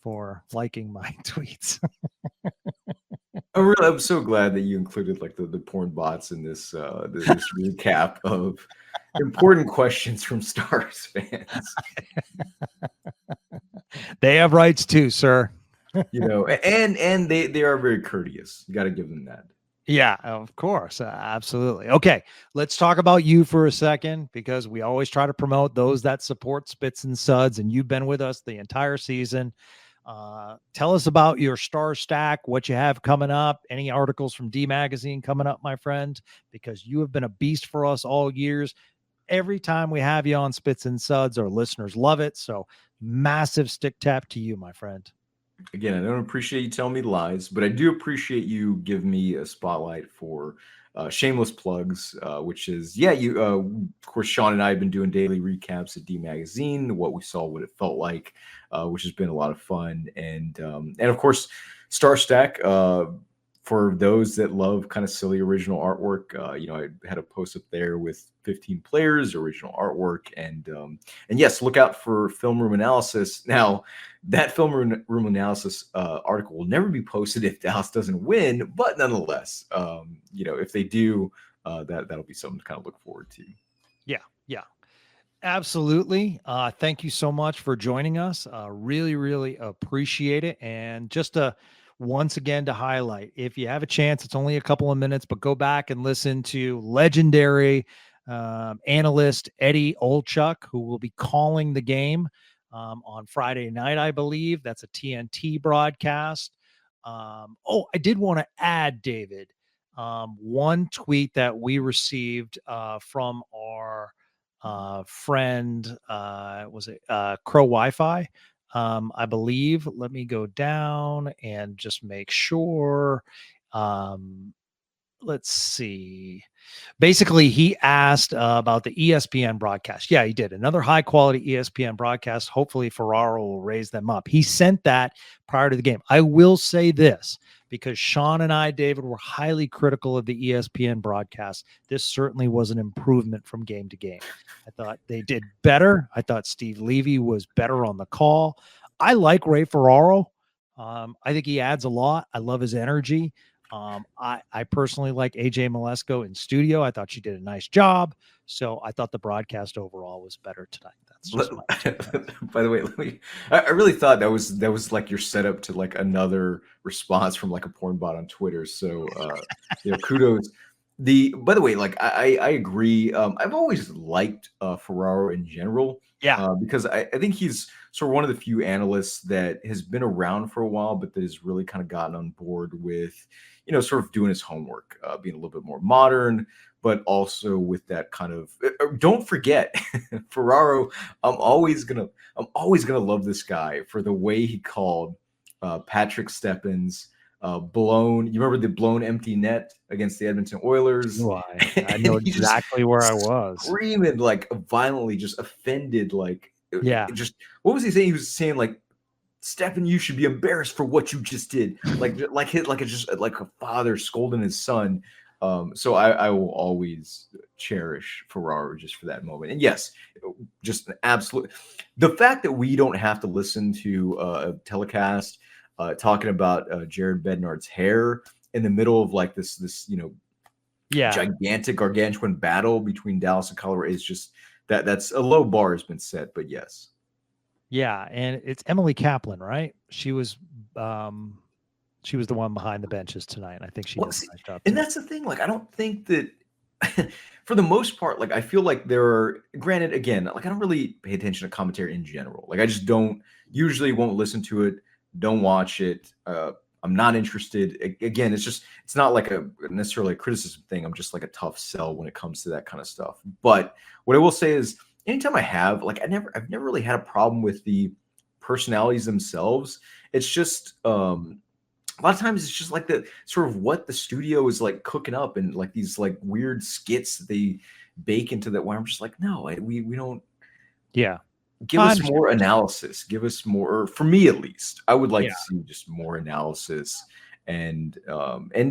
for liking my tweets. I'm so glad that you included like the porn bots in this this recap of important questions from Stars fans. They have rights too, sir. And they are very courteous. You got to give them that. Yeah, of course. Absolutely. Okay. Let's talk about you for a second, because we always try to promote those that support Spits and Suds, and you've been with us the entire season. Tell us about your star stack, what you have coming up, any articles from D Magazine coming up, my friend, because you have been a beast for us all years. Every time we have you on Spits and Suds, our listeners love it. So massive stick tap to you, my friend. Again, I don't appreciate you telling me lies, but I do appreciate you giving me a spotlight for shameless plugs, which is, of course, Sean and I have been doing daily recaps at D Magazine, what we saw, what it felt like, which has been a lot of fun. And of course, Star Stack, for those that love kind of silly original artwork, I had a post up there with 15 players, original artwork, and yes, look out for film room analysis. Now, that film room analysis article will never be posted if Dallas doesn't win, but nonetheless, if they do, that'll be something to kind of look forward to. Yeah, absolutely. Thank you so much for joining us. Really, really appreciate it. And just once again to highlight, if you have a chance, it's only a couple of minutes, but go back and listen to legendary analyst Eddie Olchuk, who will be calling the game on Friday night, I believe. That's a TNT broadcast. I did want to add, David, one tweet that we received from our friend, was it Crow Wi-Fi? I believe. Let me go down and just make sure. Let's see. Basically, he asked about the ESPN broadcast. Yeah, he did. Another high quality ESPN broadcast. Hopefully Ferraro will raise them up. He sent that prior to the game. I will say this, because Sean and I, David, were highly critical of the ESPN broadcast. This certainly was an improvement from game to game. I thought they did better. I thought Steve Levy was better on the call. I like Ray Ferraro. I think he adds a lot. I love his energy. I personally like AJ Malesko in studio. I thought she did a nice job. So I thought the broadcast overall was better tonight. That's just by the way, I really thought that was like your setup to like another response from like a porn bot on Twitter. So kudos. By the way, like I agree. I've always liked Ferraro in general. Yeah. Because I think he's sort of one of the few analysts that has been around for a while, but that has really kind of gotten on board with, sort of doing his homework, being a little bit more modern, but also with that kind of, don't forget, Ferraro, I'm always gonna love this guy for the way he called Patrick Steppins blown. You remember the blown empty net against the Edmonton Oilers? I know exactly where I was. Screaming like violently, just offended. Like, just what was he saying? He was saying like, Steppen, you should be embarrassed for what you just did. Like a father scolding his son. So I will always cherish Ferraro just for that moment. And yes, just an absolute. The fact that we don't have to listen to a telecast talking about Jared Bednard's hair in the middle of like this gigantic gargantuan battle between Dallas and Colorado is just that's a low bar has been set. But yes. Yeah, and it's Emily Kaplan, right? She was the one behind the benches tonight. I think she did a nice job. And that's the thing. Like, I don't think that for the most part, like I feel like there are, granted, again, like I don't really pay attention to commentary in general. Like I just don't usually won't listen to it, don't watch it. I'm not interested. Again, it's not like a necessarily a criticism thing. I'm just like a tough sell when it comes to that kind of stuff. But what I will say is anytime I have, like I've never really had a problem with the personalities themselves. It's just a lot of times it's just like the sort of what the studio is like cooking up and like these like weird skits that they bake into that where I'm just like, no, we don't Yeah. give I us understand. more analysis. Give us more, or for me at least, I would like Yeah. to see just more analysis and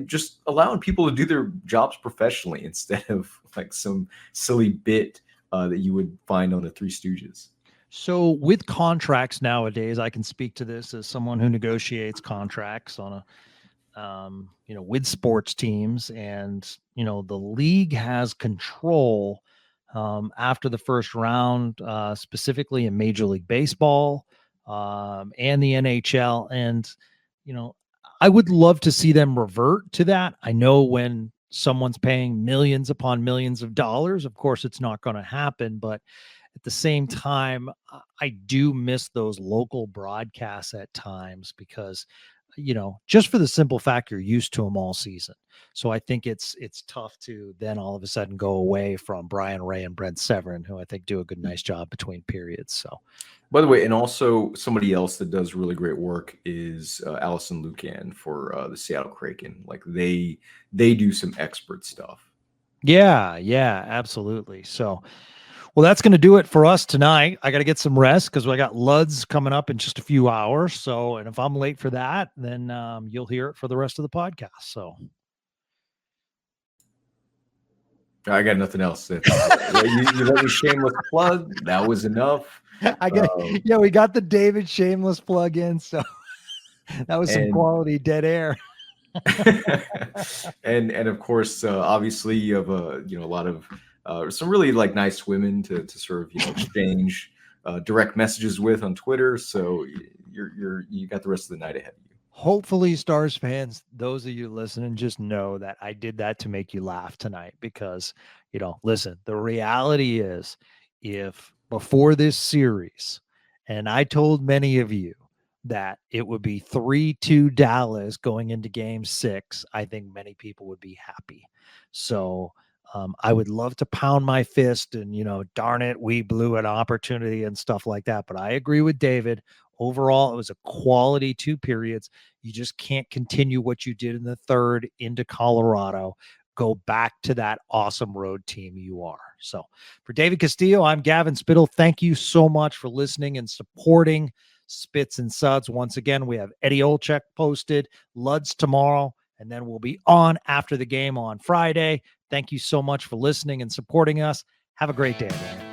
just allowing people to do their jobs professionally instead of like some silly bit that you would find on the Three Stooges. So with contracts nowadays, I can speak to this as someone who negotiates contracts on with sports teams, and the league has control after the first round, specifically in Major League Baseball and the NHL, and I would love to see them revert to that. I know when someone's paying millions upon millions of dollars, of course, it's not going to happen, but at the same time, I do miss those local broadcasts at times because, just for the simple fact you're used to them all season. So I think it's tough to then all of a sudden go away from Brian Ray and Brent Severin, who I think do a nice job between periods. So, by the way, and also somebody else that does really great work is Allison Lucan for the Seattle Kraken. Like they do some expert stuff. yeah, absolutely. So, well, that's going to do it for us tonight. I got to get some rest because I got Luds coming up in just a few hours. So, and if I'm late for that, then you'll hear it for the rest of the podcast. So, I got nothing else. You let me shameless plug. That was enough. we got the David shameless plug in. So that was some quality dead air. and of course, obviously, you have a lot of some really like nice women to sort of exchange direct messages with on Twitter. So you got the rest of the night ahead of you. Hopefully, Stars fans, those of you listening, just know that I did that to make you laugh tonight because, listen, the reality is if before this series, and I told many of you that it would be 3-2 Dallas going into game 6, I think many people would be happy. So I would love to pound my fist and, darn it, we blew an opportunity and stuff like that. But I agree with David. Overall, it was a quality 2 periods. You just can't continue what you did in the third into Colorado. Go back to that awesome road team you are. So for David Castillo, I'm Gavin Spittle. Thank you so much for listening and supporting Spits and Suds. Once again, we have Eddie Olczyk posted, Luds tomorrow, and then we'll be on after the game on Friday. Thank you so much for listening and supporting us. Have a great day, everyone.